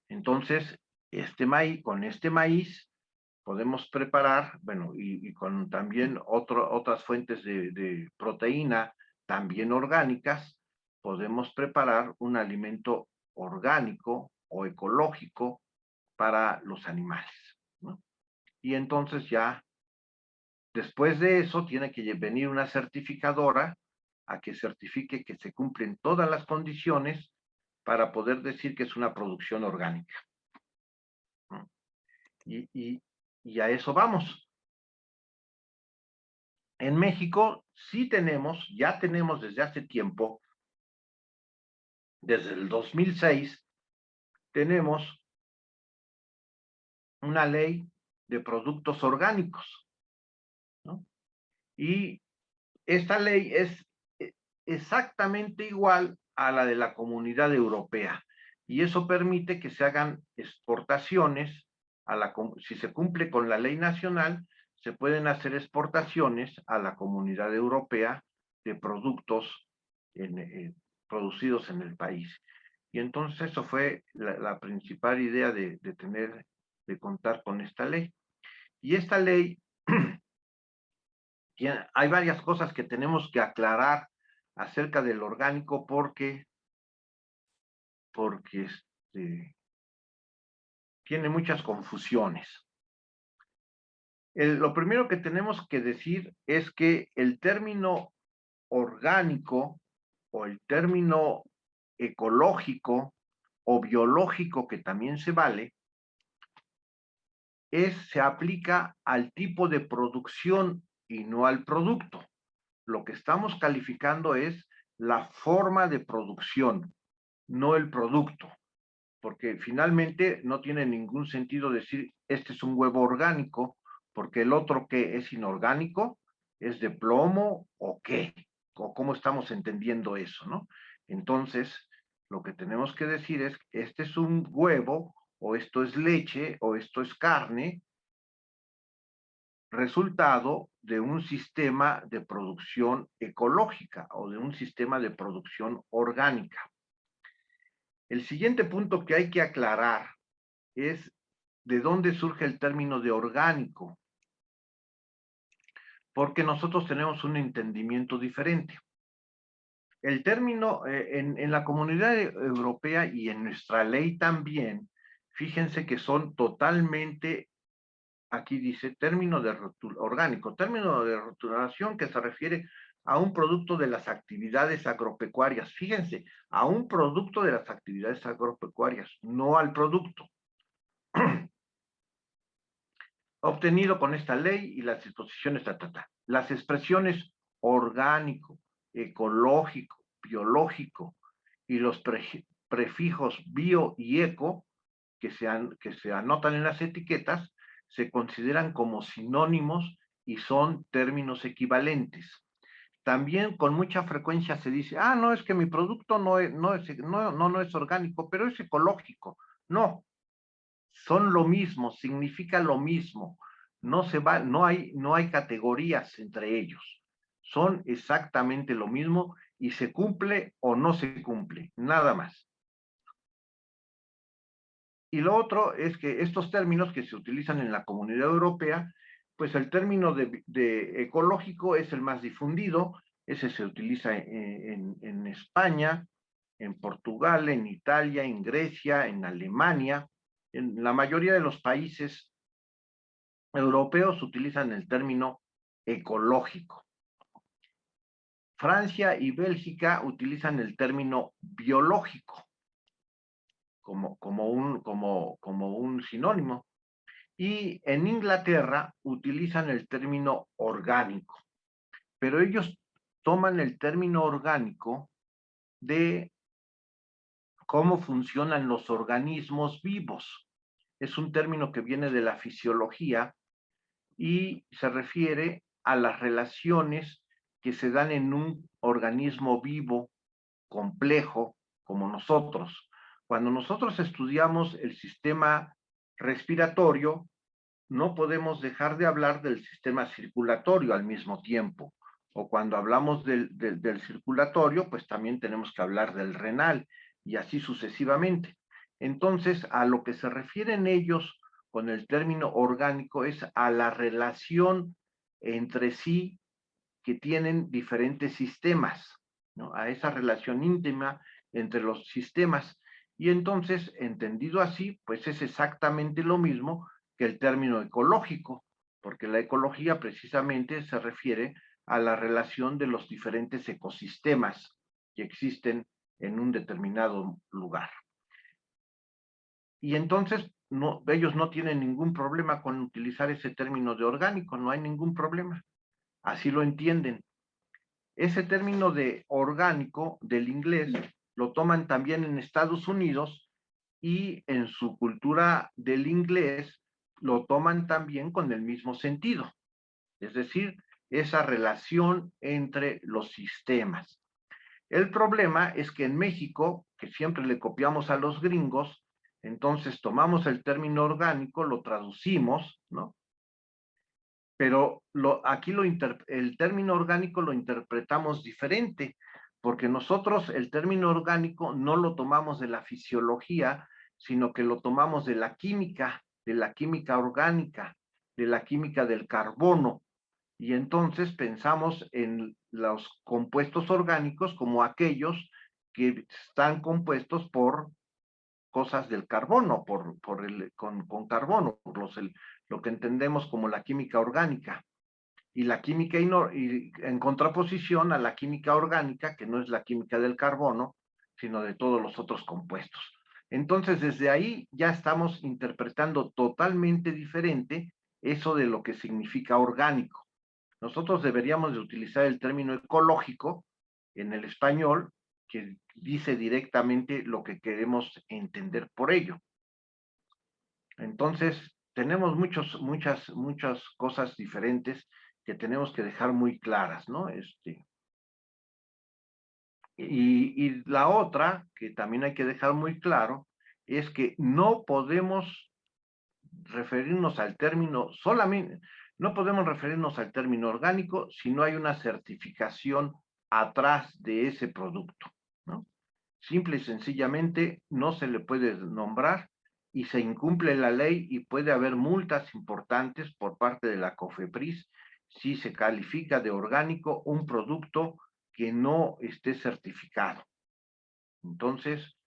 Entonces, con este maíz podemos preparar, bueno, y con también otras fuentes de proteína, también orgánicas, podemos preparar un alimento orgánico o ecológico para los animales, ¿no? Y entonces ya, después de eso, tiene que venir una certificadora a que certifique que se cumplen todas las condiciones para poder decir que es una producción orgánica, ¿no? Y a eso vamos. En México sí ya tenemos desde hace tiempo, desde el 2006, tenemos una ley de productos orgánicos, ¿no? Y esta ley es exactamente igual a la de la Comunidad Europea. Y eso permite que se hagan exportaciones, si se cumple con la ley nacional, se pueden hacer exportaciones a la Comunidad Europea de productos producidos en el país. Y entonces eso fue la principal idea de contar con esta ley. Y esta ley, hay varias cosas que tenemos que aclarar acerca del orgánico porque tiene muchas confusiones. Lo primero que tenemos que decir es que el término orgánico o el término ecológico o biológico, que también se vale, se aplica al tipo de producción y no al producto. Lo que estamos calificando es la forma de producción, no el producto, porque finalmente no tiene ningún sentido decir este es un huevo orgánico, porque el otro que es inorgánico es de plomo o qué, o cómo estamos entendiendo eso, ¿no? Entonces, lo que tenemos que decir es este es un huevo, o esto es leche, o esto es carne, resultado de un sistema de producción ecológica o de un sistema de producción orgánica. El siguiente punto que hay que aclarar es de dónde surge el término de orgánico, porque nosotros tenemos un entendimiento diferente. El término en la Comunidad Europea y en nuestra ley también, fíjense que son totalmente, aquí dice término de orgánico, término de rotulación que se refiere a un producto de las actividades agropecuarias. Fíjense, a un producto de las actividades agropecuarias, no al producto. Obtenido con esta ley y las disposiciones, Las expresiones orgánico, ecológico, biológico y los prefijos bio y eco que se anotan en las etiquetas se consideran como sinónimos y son términos equivalentes. También con mucha frecuencia se dice, no, es que mi producto no es orgánico, pero es ecológico. No, son lo mismo, significa lo mismo. No hay categorías entre ellos. Son exactamente lo mismo y se cumple o no se cumple, nada más. Y lo otro es que estos términos que se utilizan en la Comunidad Europea, pues el término de ecológico es el más difundido, ese se utiliza en España, en Portugal, en Italia, en Grecia, en Alemania. En la mayoría de los países europeos utilizan el término ecológico. Francia y Bélgica utilizan el término biológico como un sinónimo. Y en Inglaterra utilizan el término orgánico, pero ellos toman el término orgánico de cómo funcionan los organismos vivos. Es un término que viene de la fisiología y se refiere a las relaciones que se dan en un organismo vivo, complejo, como nosotros. Cuando nosotros estudiamos el sistema respiratorio, no podemos dejar de hablar del sistema circulatorio al mismo tiempo. O cuando hablamos del circulatorio, pues también tenemos que hablar del renal y así sucesivamente. Entonces, a lo que se refieren ellos con el término orgánico es a la relación entre sí que tienen diferentes sistemas, ¿no? A esa relación íntima entre los sistemas. Y entonces, entendido así, pues es exactamente lo mismo que el término ecológico, porque la ecología precisamente se refiere a la relación de los diferentes ecosistemas que existen en un determinado lugar. Y entonces ellos no tienen ningún problema con utilizar ese término de orgánico, no hay ningún problema. Así lo entienden. Ese término de orgánico del inglés lo toman también en Estados Unidos y en su cultura del inglés lo toman también con el mismo sentido, es decir, esa relación entre los sistemas. El problema es que en México, que siempre le copiamos a los gringos, entonces tomamos el término orgánico, lo traducimos, ¿no? Pero aquí el término orgánico lo interpretamos diferente, porque nosotros el término orgánico no lo tomamos de la fisiología, sino que lo tomamos de la química orgánica, de la química del carbono. Y entonces pensamos en los compuestos orgánicos como aquellos que están compuestos por cosas del carbono, con carbono, lo que entendemos como la química orgánica. Y la química y en contraposición a la química orgánica, que no es la química del carbono, sino de todos los otros compuestos. Entonces, desde ahí ya estamos interpretando totalmente diferente eso de lo que significa orgánico. Nosotros deberíamos de utilizar el término ecológico en el español, que dice directamente lo que queremos entender por ello. Entonces, tenemos muchas cosas diferentes que tenemos que dejar muy claras, ¿no? Y la otra, que también hay que dejar muy claro, es que no podemos referirnos al término solamente, no podemos referirnos al término orgánico si no hay una certificación atrás de ese producto, ¿no? Simple y sencillamente no se le puede nombrar y se incumple la ley y puede haber multas importantes por parte de la COFEPRIS si se califica de orgánico un producto que no esté certificado. Entonces,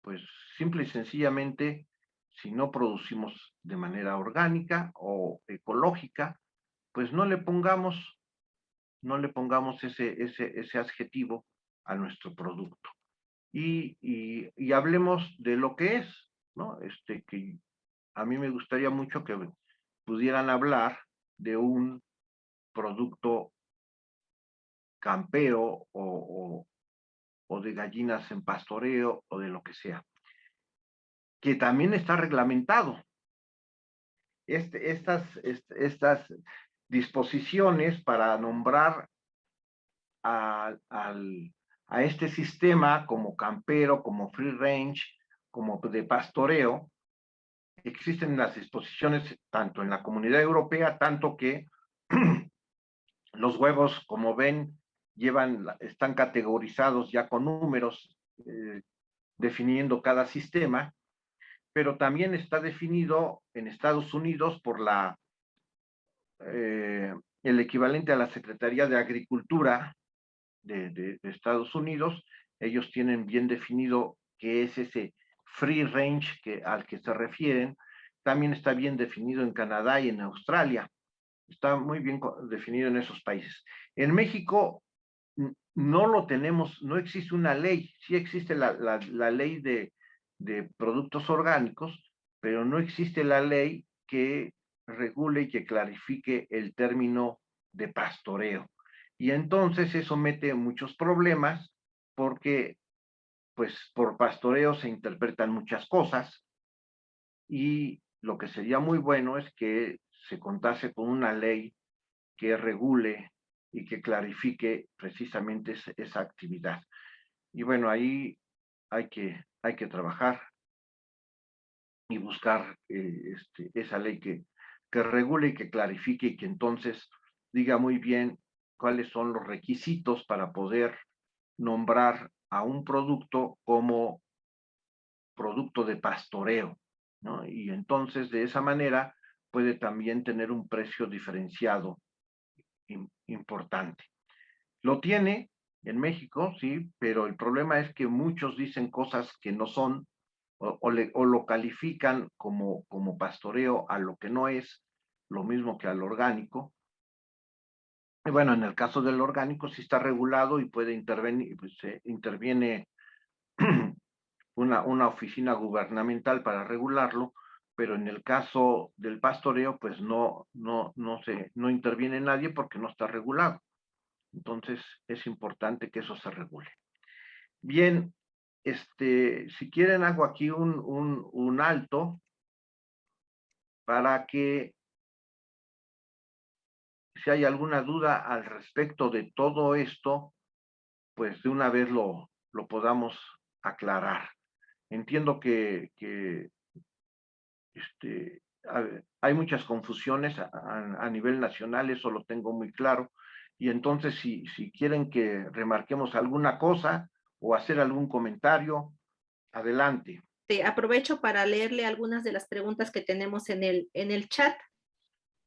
pues simple y sencillamente, si no producimos de manera orgánica o ecológica, pues no le pongamos ese adjetivo a nuestro producto. Y hablemos de lo que es, ¿no? Que a mí me gustaría mucho que pudieran hablar de un producto campero o de gallinas en pastoreo o de lo que sea, que también está reglamentado. Estas disposiciones para nombrar a este sistema como campero, como free range, como de pastoreo, existen las disposiciones tanto en la Comunidad Europea, tanto que los huevos, como ven, están categorizados ya con números definiendo cada sistema, pero también está definido en Estados Unidos por el equivalente a la Secretaría de Agricultura de Estados Unidos. Ellos tienen bien definido qué es ese free range al que se refieren. También está bien definido en Canadá y en Australia. Está muy bien definido en esos países. En México no lo tenemos, no existe una ley. Sí existe la ley de productos orgánicos, pero no existe la ley que regule y que clarifique el término de pastoreo. Y entonces eso mete muchos problemas porque pues por pastoreo se interpretan muchas cosas y lo que sería muy bueno es que se contase con una ley que regule y que clarifique precisamente esa actividad. Y bueno, ahí hay que trabajar y buscar esa ley que regule y que clarifique y que entonces diga muy bien cuáles son los requisitos para poder nombrar a un producto como producto de pastoreo, ¿no? Y entonces de esa manera puede también tener un precio diferenciado importante. Lo tiene en México, sí, pero el problema es que muchos dicen cosas que no son o lo califican como pastoreo a lo que no es, lo mismo que al orgánico. Y bueno, en el caso del orgánico sí está regulado y puede intervenir, pues, interviene una oficina gubernamental para regularlo, pero en el caso del pastoreo, pues no interviene nadie porque no está regulado. Entonces es importante que eso se regule. Bien, si quieren hago aquí un alto para que si hay alguna duda al respecto de todo esto, pues de una vez lo podamos aclarar. Entiendo que hay muchas confusiones a nivel nacional, eso lo tengo muy claro, y entonces si quieren que remarquemos alguna cosa o hacer algún comentario, adelante. Aprovecho para leerle algunas de las preguntas que tenemos en el chat.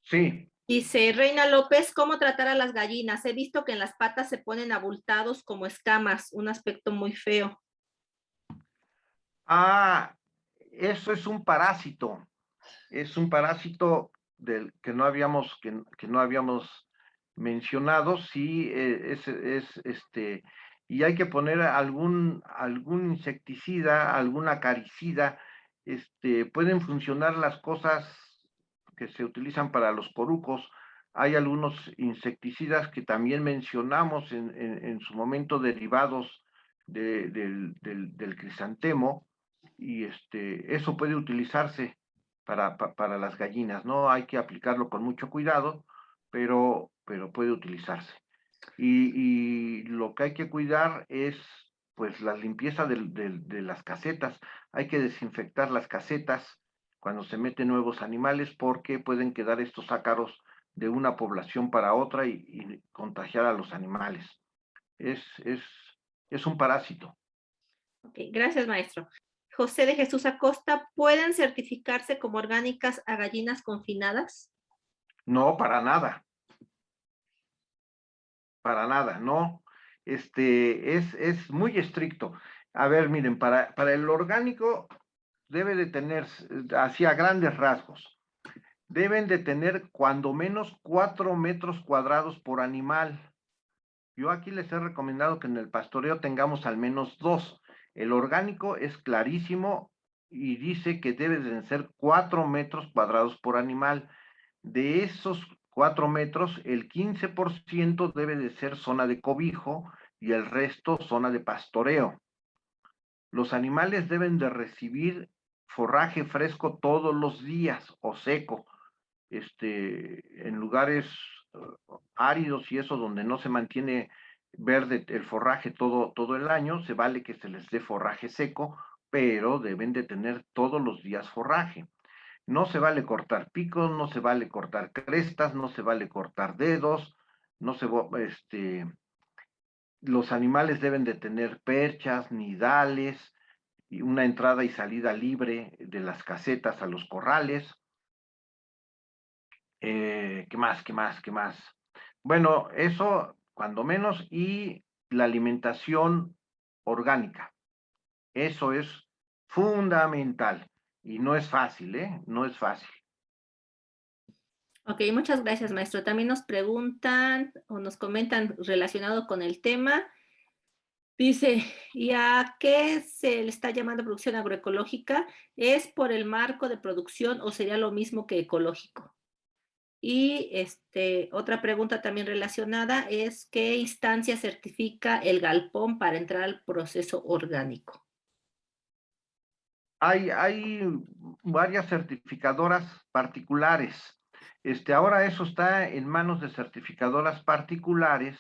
Sí. Dice Reina López, ¿cómo tratar a las gallinas? He visto que en las patas se ponen abultados como escamas, un aspecto muy feo. Ah, eso es un parásito del que no habíamos mencionado, sí, y hay que poner algún insecticida, algún acaricida, pueden funcionar las cosas que se utilizan para los corucos. Hay algunos insecticidas que también mencionamos en su momento derivados del crisantemo, y eso puede utilizarse para las gallinas, ¿no? Hay que aplicarlo con mucho cuidado, pero puede utilizarse. Y lo que hay que cuidar es, pues, la limpieza de las casetas. Hay que desinfectar las casetas cuando se meten nuevos animales porque pueden quedar estos ácaros de una población para otra y contagiar a los animales. Es, es, es un parásito. Ok, gracias, maestro. José de Jesús Acosta, ¿pueden certificarse como orgánicas a gallinas confinadas? No, para nada, no. Es muy estricto. A ver, miren, para el orgánico debe de tener, así a grandes rasgos, deben de tener cuando menos 4 metros cuadrados por animal. Yo aquí les he recomendado que en el pastoreo tengamos al menos 2. El orgánico es clarísimo y dice que debe de ser 4 metros cuadrados por animal. De esos 4 metros, el 15% debe de ser zona de cobijo y el resto zona de pastoreo. Los animales deben de recibir forraje fresco todos los días o seco, en lugares áridos y eso donde no se mantiene verde el forraje todo el año, se vale que se les dé forraje seco, pero deben de tener todos los días forraje. No se vale cortar picos, no se vale cortar crestas, no se vale cortar dedos, no se, los animales deben de tener perchas, nidales, y una entrada y salida libre de las casetas a los corrales. ¿Qué más? ¿Qué más? ¿Qué más? Bueno, eso cuando menos, y la alimentación orgánica. Eso es fundamental y no es fácil, ¿eh? No es fácil. Ok, muchas gracias, maestro. También nos preguntan o nos comentan relacionado con el tema. Dice, ¿y a qué se le está llamando producción agroecológica? ¿Es por el marco de producción o sería lo mismo que ecológico? Y otra pregunta también relacionada es, ¿qué instancia certifica el galpón para entrar al proceso orgánico? Hay varias certificadoras particulares. Ahora eso está en manos de certificadoras particulares,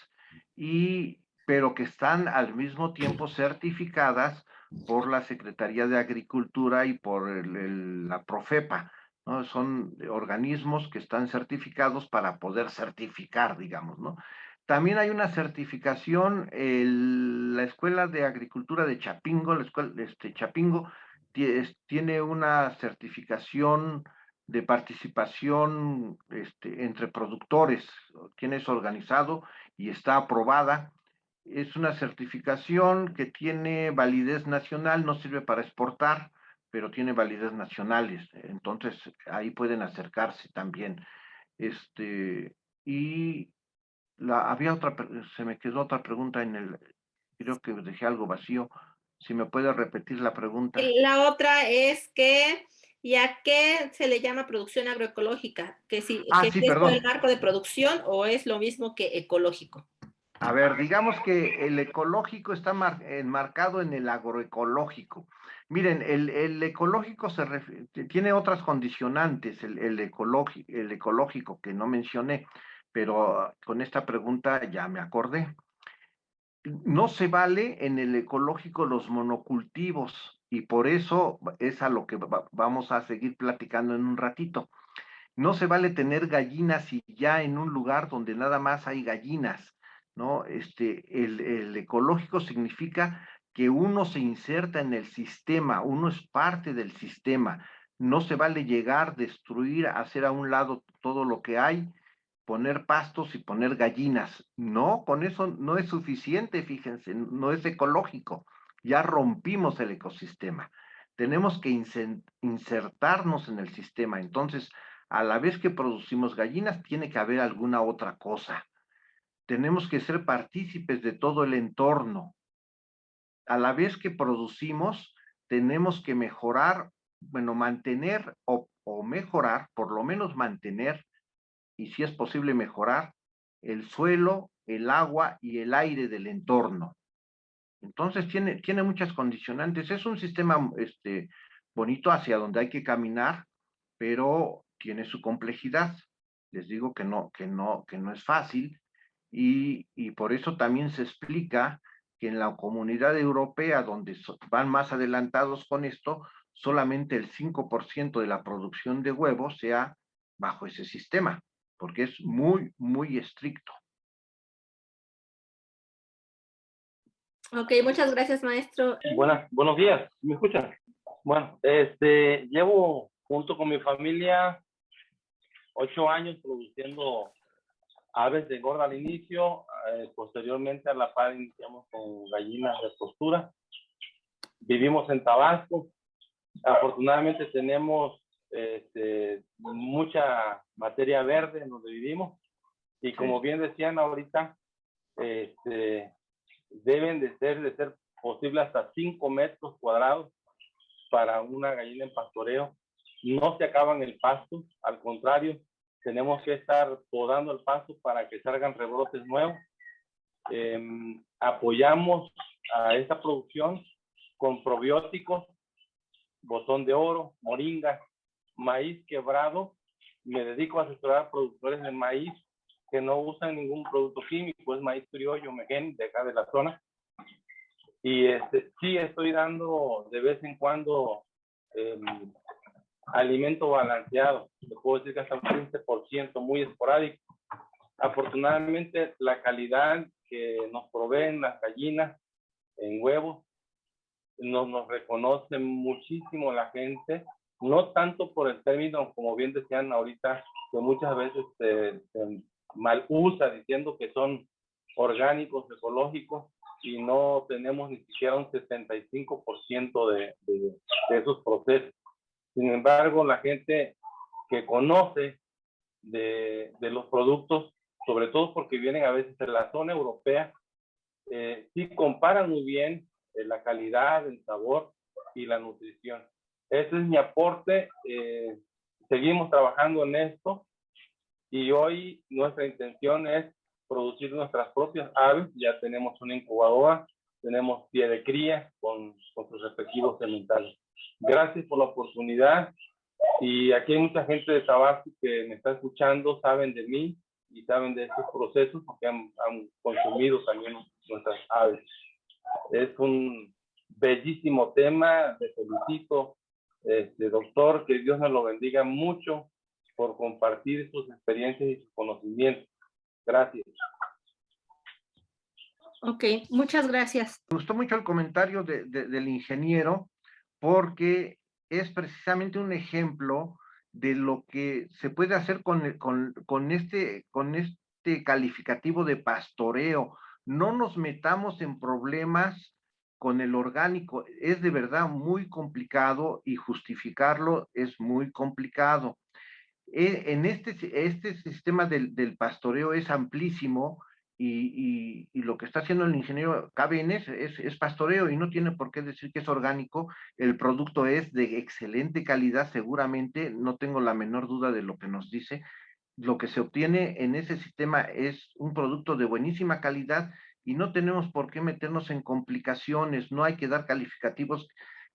pero que están al mismo tiempo certificadas por la Secretaría de Agricultura y por la Profepa, ¿no? Son organismos que están certificados para poder certificar, digamos, ¿no? También hay una certificación, la Escuela de Agricultura de Chapingo, la escuela, Chapingo, tiene una certificación de participación entre productores, tiene eso organizado y está aprobada. Es una certificación que tiene validez nacional, no sirve para exportar, pero tiene validez nacionales, entonces ahí pueden acercarse también. Y había otra, se me quedó otra pregunta creo que dejé algo vacío. Si me puede repetir la pregunta. La otra es que, ¿y a qué se le llama producción agroecológica? Que si Sí, es por el perdón. marco de producción o es lo mismo que ecológico. A ver, digamos que el ecológico está enmarcado en el agroecológico. Miren, el ecológico tiene otras condicionantes, el ecológico que no mencioné, pero con esta pregunta ya me acordé. No se vale en el ecológico los monocultivos y por eso es a lo que vamos a seguir platicando en un ratito. No se vale tener gallinas y ya en un lugar donde nada más hay gallinas, ¿no? El ecológico significa que uno se inserta en el sistema, uno es parte del sistema. No se vale llegar, destruir, hacer a un lado todo lo que hay, poner pastos y poner gallinas. No, con eso no es suficiente, fíjense, no es ecológico. Ya rompimos el ecosistema. Tenemos que insertarnos en el sistema. Entonces, a la vez que producimos gallinas, tiene que haber alguna otra cosa. Tenemos que ser partícipes de todo el entorno. A la vez que producimos, tenemos que mejorar, bueno, mantener o mejorar, por lo menos mantener, y si es posible mejorar, el suelo, el agua y el aire del entorno. Entonces tiene muchas condicionantes. Es un sistema bonito hacia donde hay que caminar, pero tiene su complejidad. Les digo que no es fácil y por eso también se explica que en la comunidad europea, donde van más adelantados con esto, solamente el 5% de la producción de huevos sea bajo ese sistema, porque es muy, muy estricto. Ok, muchas gracias, maestro. Buenos días, ¿me escuchan? Bueno, llevo junto con mi familia 8 años produciendo aves de engorda al inicio, posteriormente a la par iniciamos con gallinas de postura. Vivimos en Tabasco, afortunadamente tenemos mucha materia verde en donde vivimos y como bien decían ahorita, deben de ser posible hasta 5 metros cuadrados para una gallina en pastoreo. No se acaban el pasto, al contrario, tenemos que estar podando el pasto para que salgan rebrotes nuevos. Apoyamos a esta producción con probióticos, botón de oro, moringa, maíz quebrado. Me dedico a asesorar a productores de maíz que no usan ningún producto químico, es maíz criollo, mején, de acá de la zona. Y sí estoy dando de vez en cuando alimento balanceado, le puedo decir que hasta un 15%, muy esporádico. Afortunadamente la calidad que nos proveen las gallinas en huevos nos reconoce muchísimo la gente, no tanto por el término, como bien decían ahorita, que muchas veces se mal usa diciendo que son orgánicos, ecológicos, y no tenemos ni siquiera un 75% de esos procesos. Sin embargo, la gente que conoce de los productos, sobre todo porque vienen a veces de la zona europea, sí comparan muy bien la calidad, el sabor y la nutrición. Ese es mi aporte. Seguimos trabajando en esto y hoy nuestra intención es producir nuestras propias aves. Ya tenemos una incubadora, tenemos pie de cría con sus respectivos sementales. Gracias por la oportunidad y aquí hay mucha gente de Tabasco que me está escuchando, saben de mí y saben de estos procesos porque han consumido también nuestras aves. Es un Bellísimo tema, te felicito, doctor, que Dios nos lo bendiga mucho por compartir sus experiencias y sus conocimientos. Gracias. Ok, muchas gracias. Me gustó mucho el comentario del ingeniero, porque es precisamente un ejemplo de lo que se puede hacer con este calificativo de pastoreo. No nos metamos en problemas con el orgánico, es de verdad muy complicado y justificarlo es muy complicado. En este sistema del pastoreo es amplísimo y lo que está haciendo el ingeniero cabe en es pastoreo y no tiene por qué decir que es orgánico. El producto es de excelente calidad, seguramente, no tengo la menor duda de lo que nos dice. Lo que se obtiene en ese sistema es un producto de buenísima calidad y no tenemos por qué meternos en complicaciones, no hay que dar calificativos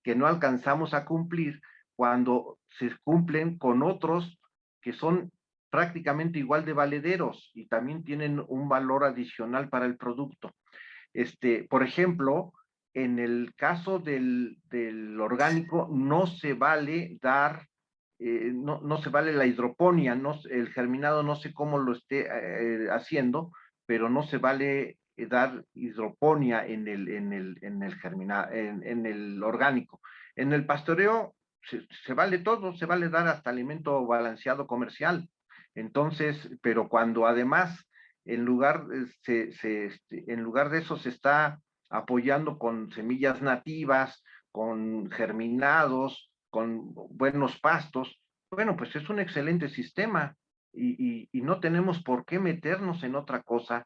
que no alcanzamos a cumplir cuando se cumplen con otros que son prácticamente igual de valederos y también tienen un valor adicional para el producto. Por ejemplo, en el caso del orgánico, no se vale dar, no se vale la hidroponía, el germinado no sé cómo lo esté haciendo, pero no se vale dar hidroponía en el orgánico. En el pastoreo se vale todo, se vale dar hasta alimento balanceado comercial. Entonces, pero cuando además en lugar de eso se está apoyando con semillas nativas, con germinados, con buenos pastos, bueno, pues es un excelente sistema y no tenemos por qué meternos en otra cosa.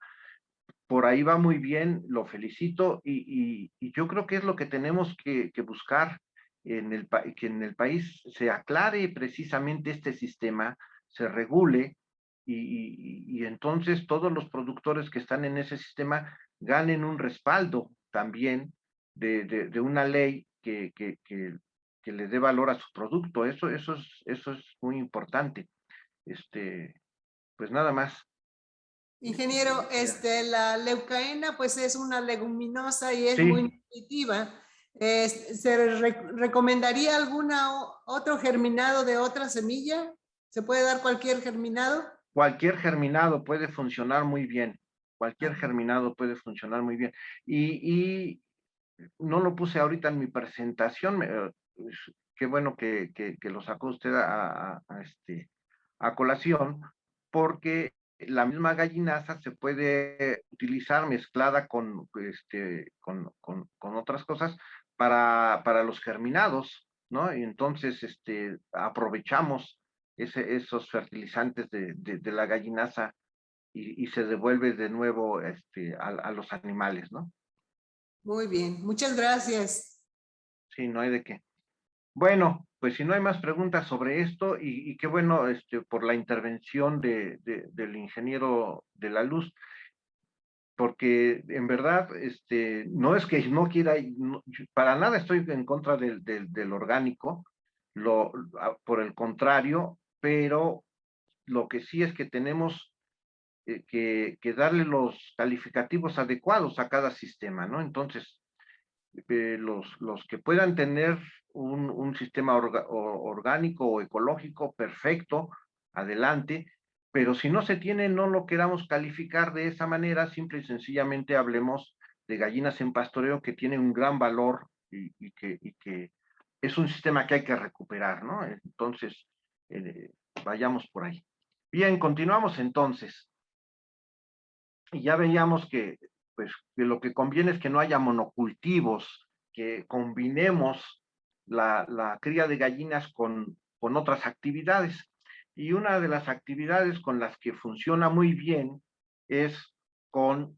Por ahí va muy bien, lo felicito y yo creo que es lo que tenemos que buscar que en el país se aclare precisamente este sistema, se regule y entonces todos los productores que están en ese sistema ganen un respaldo también de una ley que le dé valor a su producto. Eso es muy importante. Pues nada más. Ingeniero, la leucaena pues es una leguminosa y es Sí. muy nutritiva. ¿Se recomendaría otro germinado de otra semilla? ¿Se puede dar cualquier germinado? Cualquier germinado puede funcionar muy bien. Cualquier germinado puede funcionar muy bien. Y no lo puse ahorita en mi presentación. Qué bueno que lo sacó usted a colación, porque la misma gallinaza se puede utilizar mezclada con otras cosas para los germinados, ¿no? Y entonces aprovechamos esos fertilizantes de la gallinaza y se devuelve de nuevo a los animales, ¿no? Muy bien, muchas gracias. Sí, no hay de qué. Bueno, pues si no hay más preguntas sobre esto, y qué bueno por la intervención del ingeniero de la luz, porque en verdad no es que no quiera, para nada estoy en contra del orgánico, por el contrario, pero lo que sí es que tenemos que darle los calificativos adecuados a cada sistema, ¿no? Entonces, los que puedan tener un sistema orgánico o ecológico perfecto, adelante, pero si no se tiene, no lo queramos calificar de esa manera, simple y sencillamente hablemos de gallinas en pastoreo que tienen un gran valor y que es un sistema que hay que recuperar, ¿no? Entonces, vayamos por ahí. Bien, continuamos entonces. Y ya veíamos pues, que lo que conviene es que no haya monocultivos, que combinemos la cría de gallinas con otras actividades. Y una de las actividades con las que funciona muy bien es con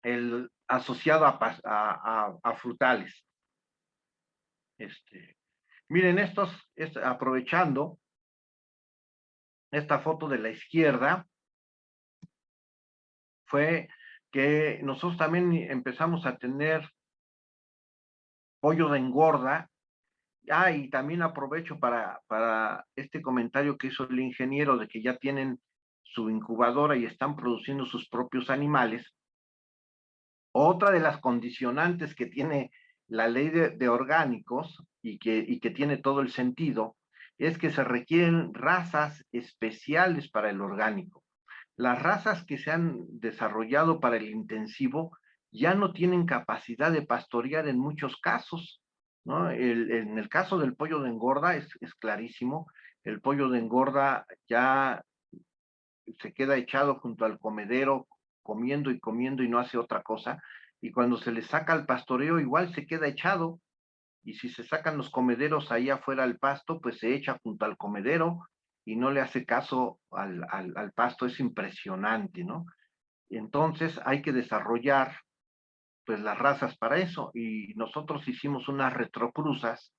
el asociado a frutales. Miren, aprovechando esta foto de la izquierda, fue que nosotros también empezamos a tener pollo de engorda. Y también aprovecho para este comentario que hizo el ingeniero de que ya tienen su incubadora y están produciendo sus propios animales. Otra de las condicionantes que tiene la ley de orgánicos y que tiene todo el sentido, es que se requieren razas especiales para el orgánico. Las razas que se han desarrollado para el intensivo ya no tienen capacidad de pastorear en muchos casos, ¿no? En el caso del pollo de engorda es clarísimo, el pollo de engorda ya se queda echado junto al comedero, comiendo y comiendo y no hace otra cosa, y cuando se le saca al pastoreo igual se queda echado, y si se sacan los comederos ahí afuera al pasto, pues se echa junto al comedero y no le hace caso al pasto, es impresionante, ¿no? Entonces hay que desarrollar pues las razas para eso, y nosotros hicimos unas retrocruzas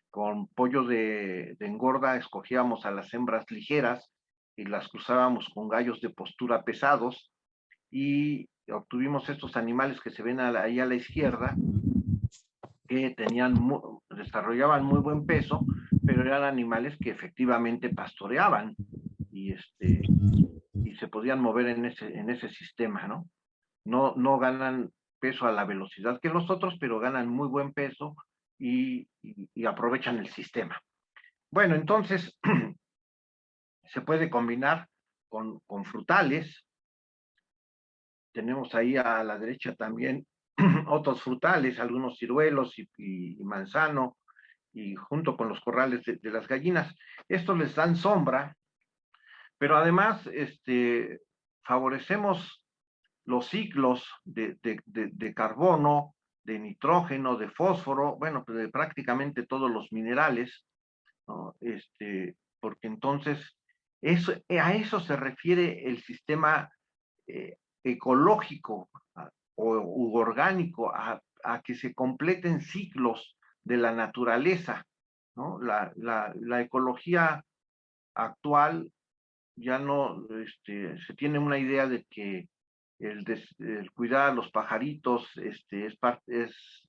con pollo de engorda, escogíamos a las hembras ligeras y las cruzábamos con gallos de postura pesados, y obtuvimos estos animales que se ven ahí a la izquierda, que desarrollaban muy buen peso, pero eran animales que efectivamente pastoreaban y, y se podían mover en ese sistema, ¿no? No ganan peso a la velocidad que los otros, pero ganan muy buen peso y aprovechan el sistema. Bueno, entonces se puede combinar con frutales. Tenemos ahí a la derecha también otros frutales, algunos ciruelos y manzano, y junto con los corrales de las gallinas. Estos les dan sombra, pero además favorecemos los ciclos de carbono, de nitrógeno, de fósforo, bueno, pues de prácticamente todos los minerales, ¿no? Porque entonces a eso se refiere el sistema ecológico u orgánico, a que se completen ciclos de la naturaleza, ¿no? La ecología actual ya no, se tiene una idea de que el cuidar a los pajaritos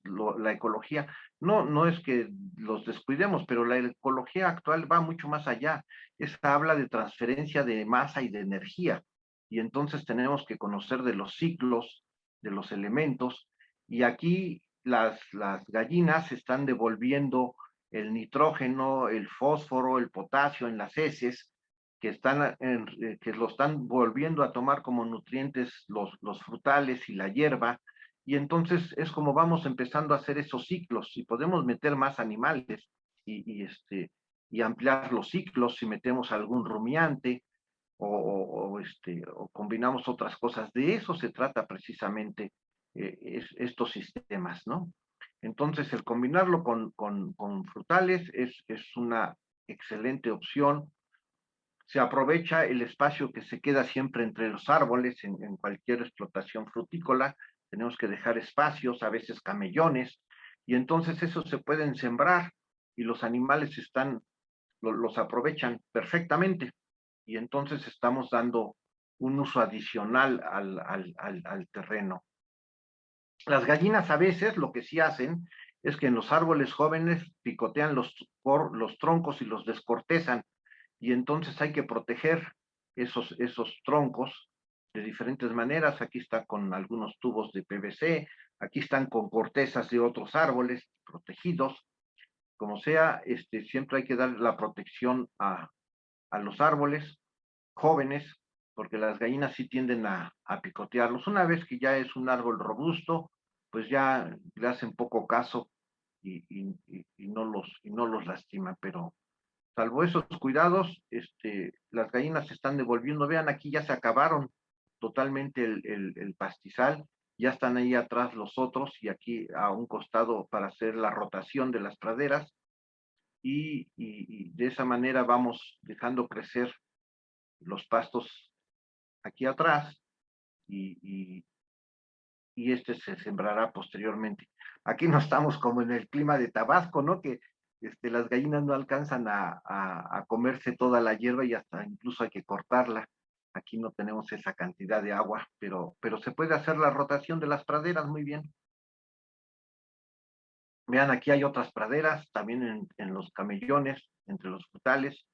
la ecología. No es que los descuidemos, pero la ecología actual va mucho más allá. Esta habla de transferencia de masa y de energía, y entonces tenemos que conocer de los ciclos, de los elementos, y aquí las gallinas están devolviendo el nitrógeno, el fósforo, el potasio en las heces, que lo están volviendo a tomar como nutrientes los frutales y la hierba, y entonces es como vamos empezando a hacer esos ciclos, y podemos meter más animales y ampliar los ciclos si metemos algún rumiante o combinamos otras cosas. De eso se trata precisamente estos sistemas, ¿no? Entonces el combinarlo con frutales es una excelente opción. Se aprovecha el espacio que se queda siempre entre los árboles en cualquier explotación frutícola. Tenemos que dejar espacios, a veces camellones, y entonces esos se pueden sembrar y los animales los aprovechan perfectamente, y entonces estamos dando un uso adicional al terreno. Las gallinas a veces lo que sí hacen es que en los árboles jóvenes picotean los troncos y los descortezan, y entonces hay que proteger esos troncos de diferentes maneras. Aquí está con algunos tubos de PVC, aquí están con cortezas de otros árboles protegidos. Como sea, siempre hay que dar la protección a los árboles jóvenes, porque las gallinas sí tienden a picotearlos. Una vez que ya es un árbol robusto, pues ya le hacen poco caso y no los lastima, pero salvo esos cuidados, las gallinas se están devolviendo. Vean, aquí ya se acabaron totalmente el pastizal, ya están ahí atrás los otros, y aquí a un costado para hacer la rotación de las praderas, y de esa manera vamos dejando crecer los pastos aquí atrás, y, se sembrará posteriormente. Aquí no estamos como en el clima de Tabasco, ¿no? Que las gallinas no alcanzan a comerse toda la hierba, y hasta incluso hay que cortarla. Aquí no tenemos esa cantidad de agua, pero se puede hacer la rotación de las praderas muy bien. Vean, aquí hay otras praderas, también en los camellones, entre los frutales.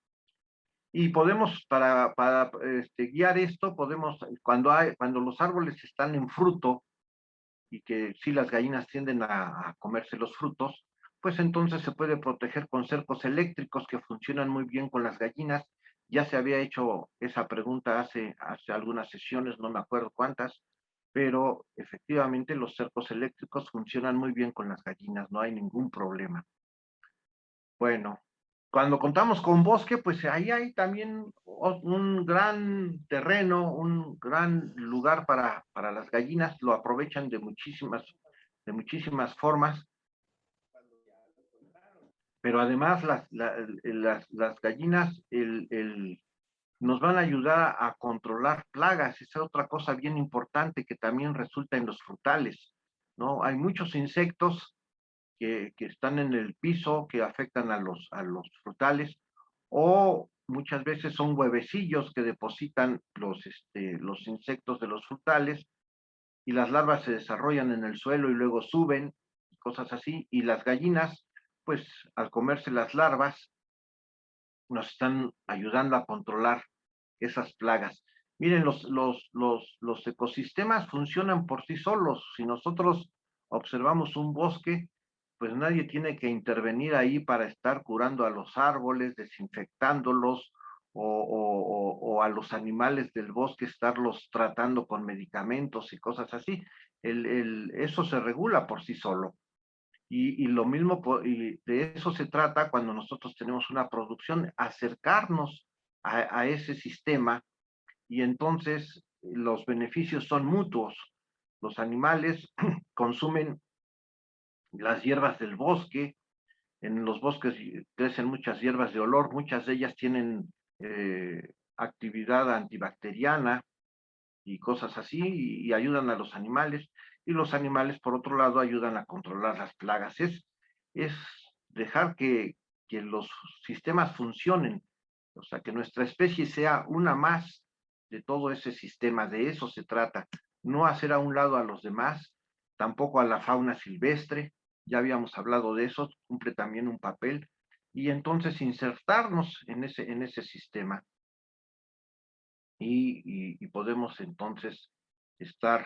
Y podemos, para guiar esto, podemos, cuando los árboles están en fruto, y que si las gallinas tienden a comerse los frutos, pues entonces se puede proteger con cercos eléctricos que funcionan muy bien con las gallinas. Ya se había hecho esa pregunta hace algunas sesiones, no me acuerdo cuántas, pero efectivamente los cercos eléctricos funcionan muy bien con las gallinas, no hay ningún problema. Bueno, cuando contamos con bosque, pues ahí hay también un gran terreno, un gran lugar para las gallinas, lo aprovechan de muchísimas formas, pero además las gallinas nos van a ayudar a controlar plagas. Esa es otra cosa bien importante que también resulta en los frutales, ¿no? Hay muchos insectos que están en el piso, que afectan a los frutales, o muchas veces son huevecillos que depositan los insectos de los frutales, y las larvas se desarrollan en el suelo y luego suben, cosas así, y las gallinas, pues al comerse las larvas, nos están ayudando a controlar esas plagas. Miren, los ecosistemas funcionan por sí solos. Si nosotros observamos un bosque, pues nadie tiene que intervenir ahí para estar curando a los árboles, desinfectándolos, o a los animales del bosque, estarlos tratando con medicamentos y cosas así. Eso se regula por sí solo. Y lo mismo, y de eso se trata cuando nosotros tenemos una producción, acercarnos a ese sistema, y entonces los beneficios son mutuos. Los animales consumen las hierbas del bosque, en los bosques crecen muchas hierbas de olor, muchas de ellas tienen actividad antibacteriana y cosas así, y ayudan a los animales, y los animales, por otro lado, ayudan a controlar las plagas. Es dejar que los sistemas funcionen, o sea, que nuestra especie sea una más de todo ese sistema, de eso se trata, no hacer a un lado a los demás, tampoco a la fauna silvestre, ya habíamos hablado de eso, cumple también un papel, y entonces insertarnos en ese sistema. Y podemos entonces estar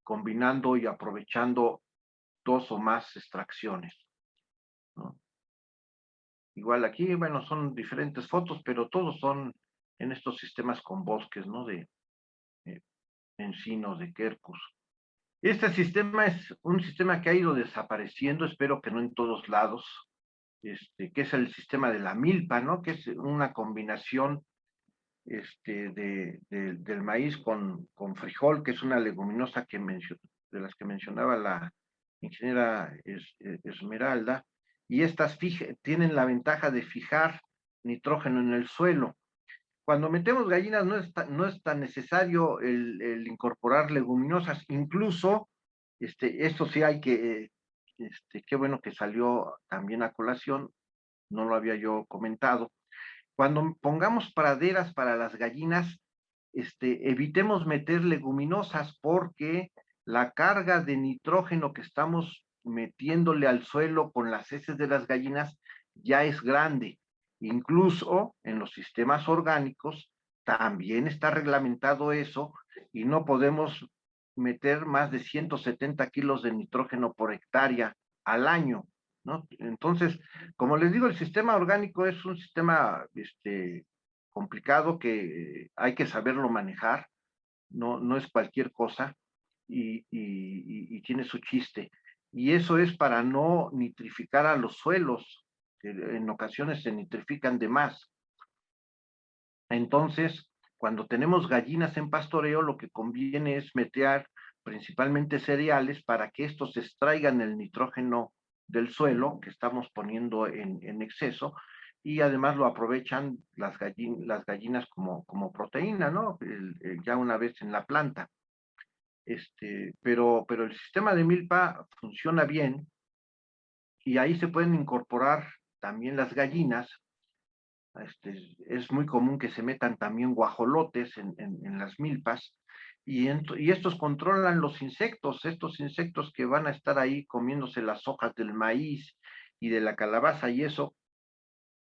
combinando y aprovechando dos o más extracciones, ¿no? Igual aquí, bueno, son diferentes fotos, pero todos son en estos sistemas con bosques, ¿no? De encinos, de quercus. Este sistema es un sistema que ha ido desapareciendo, espero que no en todos lados, que es el sistema de la milpa, ¿no? Que es una combinación del maíz con frijol, que es una leguminosa de las que mencionaba la ingeniera Esmeralda, y estas tienen la ventaja de fijar nitrógeno en el suelo. Cuando metemos gallinas no es tan necesario el incorporar leguminosas, incluso, esto sí hay que, qué bueno que salió también a colación, no lo había yo comentado. Cuando pongamos praderas para las gallinas, evitemos meter leguminosas, porque la carga de nitrógeno que estamos metiéndole al suelo con las heces de las gallinas ya es grande. Incluso en los sistemas orgánicos también está reglamentado eso, y no podemos meter más de 170 kilos de nitrógeno por hectárea al año, ¿no? Entonces, como les digo, el sistema orgánico es un sistema complicado, que hay que saberlo manejar, no es cualquier cosa, y tiene su chiste. Y eso es para no nitrificar a los suelos, que en ocasiones se nitrifican de más. Entonces, cuando tenemos gallinas en pastoreo, lo que conviene es meter principalmente cereales para que estos extraigan el nitrógeno del suelo que estamos poniendo en exceso, y además lo aprovechan las gallinas como proteína, ¿no? Ya una vez en la planta. Pero el sistema de milpa funciona bien, y ahí se pueden incorporar también las gallinas. Es muy común que se metan también guajolotes en las milpas, y estos controlan los insectos, estos insectos que van a estar ahí comiéndose las hojas del maíz y de la calabaza, y eso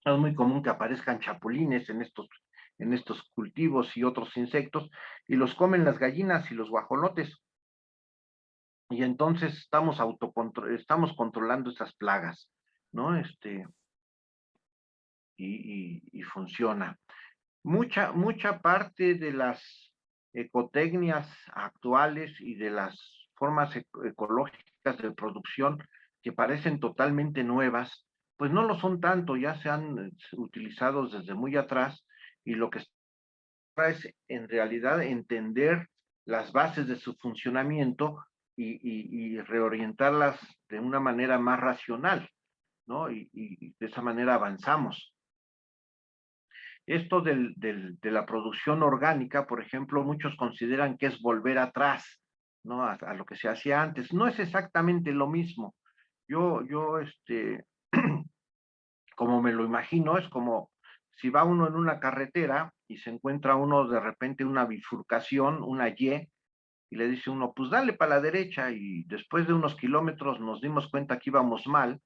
es muy común que aparezcan chapulines en estos cultivos y otros insectos, y los comen las gallinas y los guajolotes. y entonces estamos controlando esas plagas, ¿no? Y funciona. Mucha parte de las ecotecnias actuales y de las formas ecológicas de producción que parecen totalmente nuevas, pues no lo son tanto, ya se han utilizado desde muy atrás, y lo que es en realidad entender las bases de su funcionamiento y reorientarlas de una manera más racional, ¿no? Y de esa manera avanzamos. Esto de la producción orgánica, por ejemplo, muchos consideran que es volver atrás, ¿no? A lo que se hacía antes. No es exactamente lo mismo. Yo, como me lo imagino, es como si va uno en una carretera y se encuentra uno de repente una bifurcación, una Y, y le dice uno, pues dale para la derecha, y después de unos kilómetros nos dimos cuenta que íbamos mal,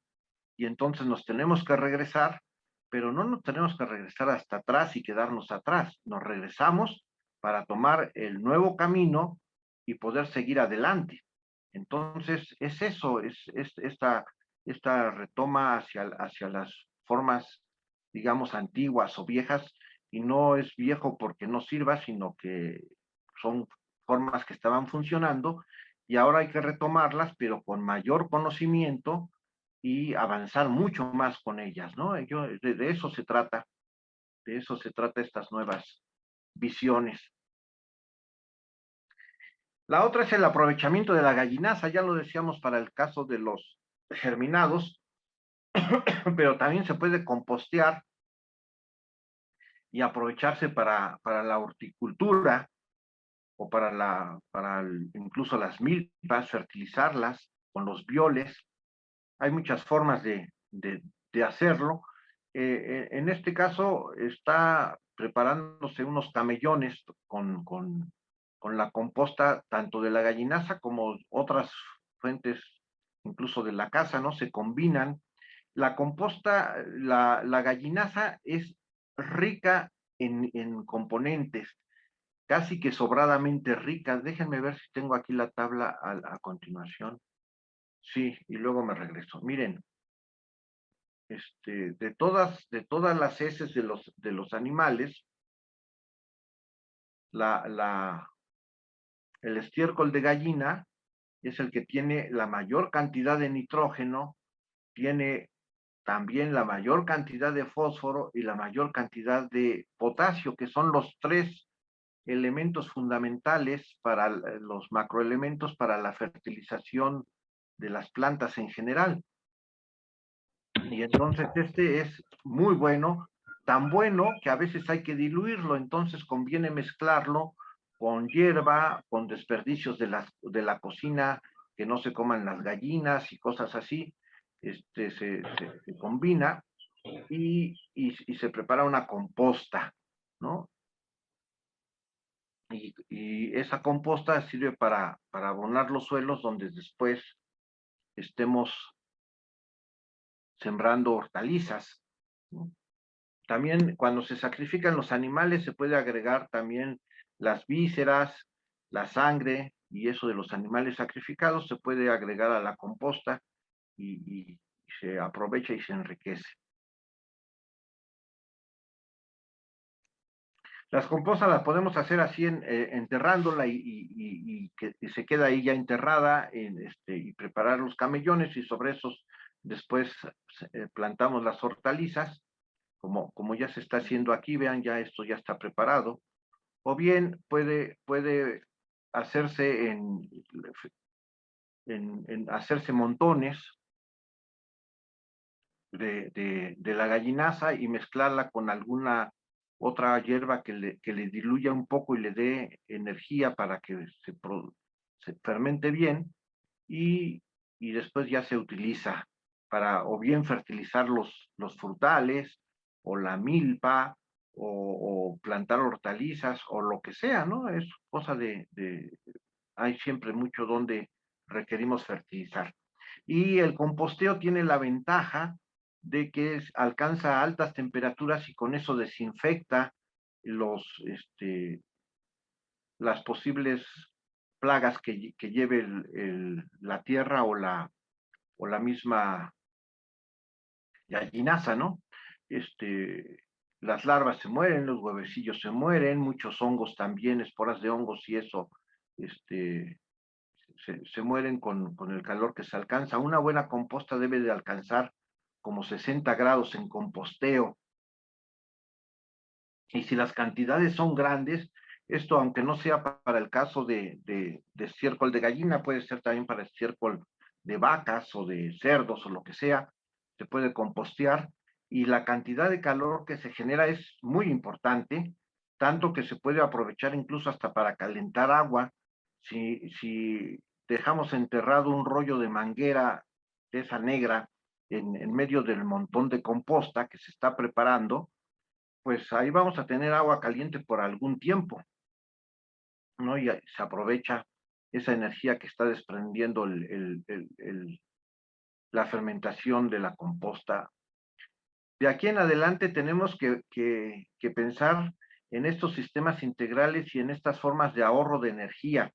y entonces nos tenemos que regresar, pero no nos tenemos que regresar hasta atrás y quedarnos atrás, nos regresamos para tomar el nuevo camino y poder seguir adelante. Entonces, es eso, es esta retoma hacia las formas, digamos, antiguas o viejas, y no es viejo porque no sirva, sino que son formas que estaban funcionando, y ahora hay que retomarlas, pero con mayor conocimiento y avanzar mucho más con ellas, ¿no? De eso se trata, de eso se trata estas nuevas visiones. La otra es el aprovechamiento de la gallinaza, ya lo decíamos para el caso de los germinados, pero también se puede compostear y aprovecharse para la horticultura, o incluso las milpas, fertilizarlas con los bioles. Hay muchas formas de hacerlo. En este caso está preparándose unos camellones con la composta tanto de la gallinaza como otras fuentes, incluso de la casa, ¿no? Se combinan. La composta, la gallinaza es rica en componentes, casi que sobradamente rica. Déjenme ver si tengo aquí la tabla a continuación. Sí, y luego me regreso. Miren, de todas las heces de los animales, el estiércol de gallina es el que tiene la mayor cantidad de nitrógeno, tiene también la mayor cantidad de fósforo y la mayor cantidad de potasio, que son los tres elementos fundamentales para los macroelementos para la fertilización de las plantas en general. Y entonces este es muy bueno, tan bueno que a veces hay que diluirlo, entonces conviene mezclarlo con hierba, con desperdicios de la cocina, que no se coman las gallinas y cosas así. Se combina y se prepara una composta, ¿no? Y esa composta sirve para abonar los suelos donde después estemos sembrando hortalizas, ¿no? También cuando se sacrifican los animales se puede agregar también las vísceras, la sangre, y eso de los animales sacrificados se puede agregar a la composta y se aprovecha y se enriquece. Las compostas las podemos hacer así, enterrándola y que se queda ahí ya enterrada, y preparar los camellones, y sobre esos después plantamos las hortalizas, como ya se está haciendo aquí. Vean, ya esto ya está preparado. O bien puede hacerse hacerse montones de la gallinaza y mezclarla con alguna otra hierba que le diluya un poco y le dé energía para que se fermente bien, y después ya se utiliza para o bien fertilizar los frutales o la milpa, o plantar hortalizas o lo que sea, ¿no? Es cosa hay siempre mucho donde requerimos fertilizar. Y el composteo tiene la ventaja de que alcanza altas temperaturas y con eso desinfecta las posibles plagas que lleve la tierra o la misma gallinaza, ¿no? Las larvas se mueren, los huevecillos se mueren, muchos hongos también, esporas de hongos y eso, se mueren con el calor que se alcanza. Una buena composta debe de alcanzar como 60 grados en composteo. Y si las cantidades son grandes, esto aunque no sea para el caso de estiércol de gallina, puede ser también para estiércol de vacas o de cerdos o lo que sea, se puede compostear y la cantidad de calor que se genera es muy importante, tanto que se puede aprovechar incluso hasta para calentar agua. Si dejamos enterrado un rollo de manguera de esa negra en medio del montón de composta que se está preparando, pues ahí vamos a tener agua caliente por algún tiempo, ¿no? Y se aprovecha esa energía que está desprendiendo la fermentación de la composta. De aquí en adelante tenemos que pensar en estos sistemas integrales y en estas formas de ahorro de energía.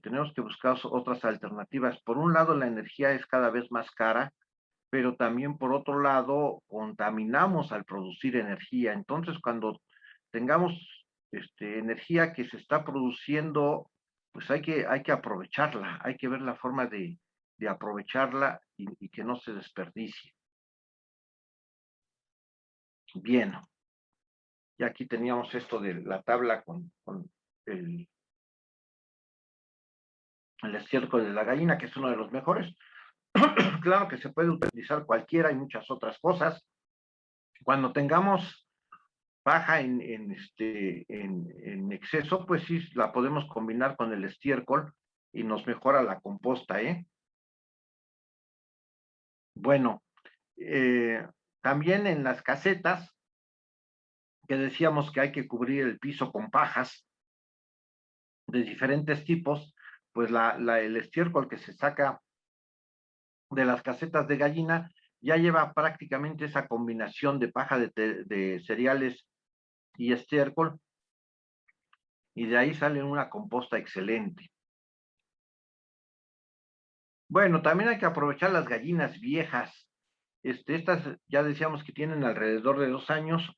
Tenemos que buscar otras alternativas. Por un lado, la energía es cada vez más cara, pero también por otro lado contaminamos al producir energía. Entonces, cuando tengamos energía que se está produciendo, pues hay que aprovecharla, hay que ver la forma de aprovecharla y que no se desperdicie. Bien, y aquí teníamos esto de la tabla con el estiércol de la gallina, que es uno de los mejores. Claro que se puede utilizar cualquiera y muchas otras cosas. Cuando tengamos paja en exceso, pues sí, la podemos combinar con el estiércol y nos mejora la composta, ¿eh? Bueno, también en las casetas, que decíamos que hay que cubrir el piso con pajas de diferentes tipos, pues el estiércol que se saca de las casetas de gallina ya lleva prácticamente esa combinación de paja de cereales y estiércol, y de ahí sale una composta excelente. Bueno, también hay que aprovechar las gallinas viejas. Estas ya decíamos que tienen alrededor de 2 años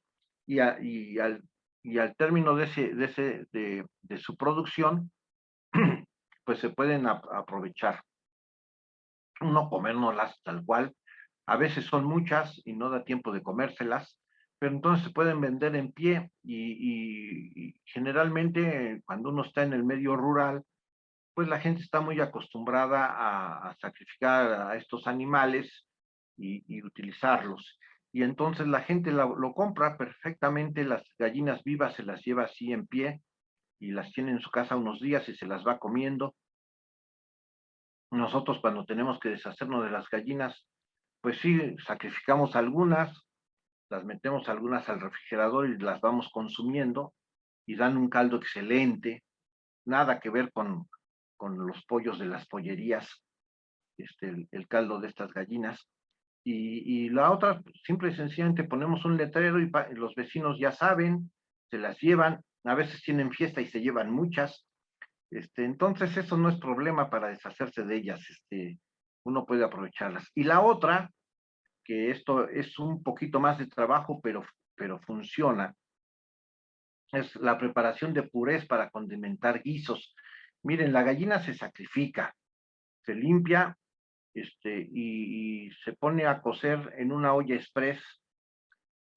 y al término de su producción, pues se pueden aprovechar. No comérnoslas tal cual. A veces son muchas y no da tiempo de comérselas, pero entonces se pueden vender en pie y generalmente cuando uno está en el medio rural, pues la gente está muy acostumbrada a sacrificar a estos animales y utilizarlos. Y entonces la gente lo compra perfectamente, las gallinas vivas se las lleva así en pie y las tiene en su casa unos días y se las va comiendo. Nosotros cuando tenemos que deshacernos de las gallinas, pues sí, sacrificamos algunas, las metemos algunas al refrigerador y las vamos consumiendo y dan un caldo excelente, nada que ver con los pollos de las pollerías, el caldo de estas gallinas. Y la otra, simple y sencillamente ponemos un letrero y los vecinos ya saben, se las llevan, a veces tienen fiesta y se llevan muchas. Entonces eso no es problema para deshacerse de ellas, uno puede aprovecharlas. Y la otra, que esto es un poquito más de trabajo, pero funciona, es la preparación de purés para condimentar guisos. Miren, la gallina se sacrifica, se limpia, y se pone a cocer en una olla express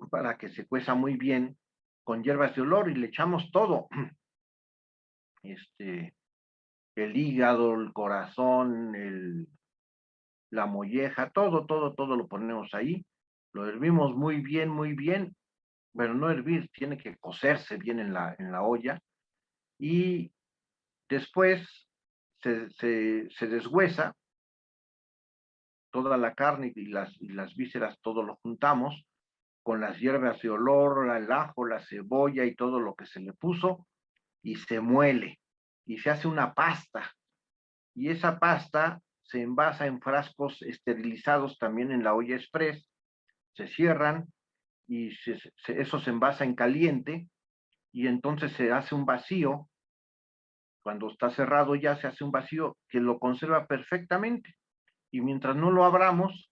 para que se cueza muy bien con hierbas de olor y le echamos todo, el hígado, el corazón, la molleja, todo lo ponemos ahí, lo hervimos muy bien, pero no hervir, tiene que cocerse bien en la olla y después se deshuesa toda la carne y las vísceras, todo lo juntamos con las hierbas de olor, el ajo, la cebolla y todo lo que se le puso y se muele y se hace una pasta y esa pasta se envasa en frascos esterilizados también en la olla express, se cierran y eso se envasa en caliente y entonces se hace un vacío cuando está cerrado ya se hace un vacío que lo conserva perfectamente. Y mientras no lo abramos,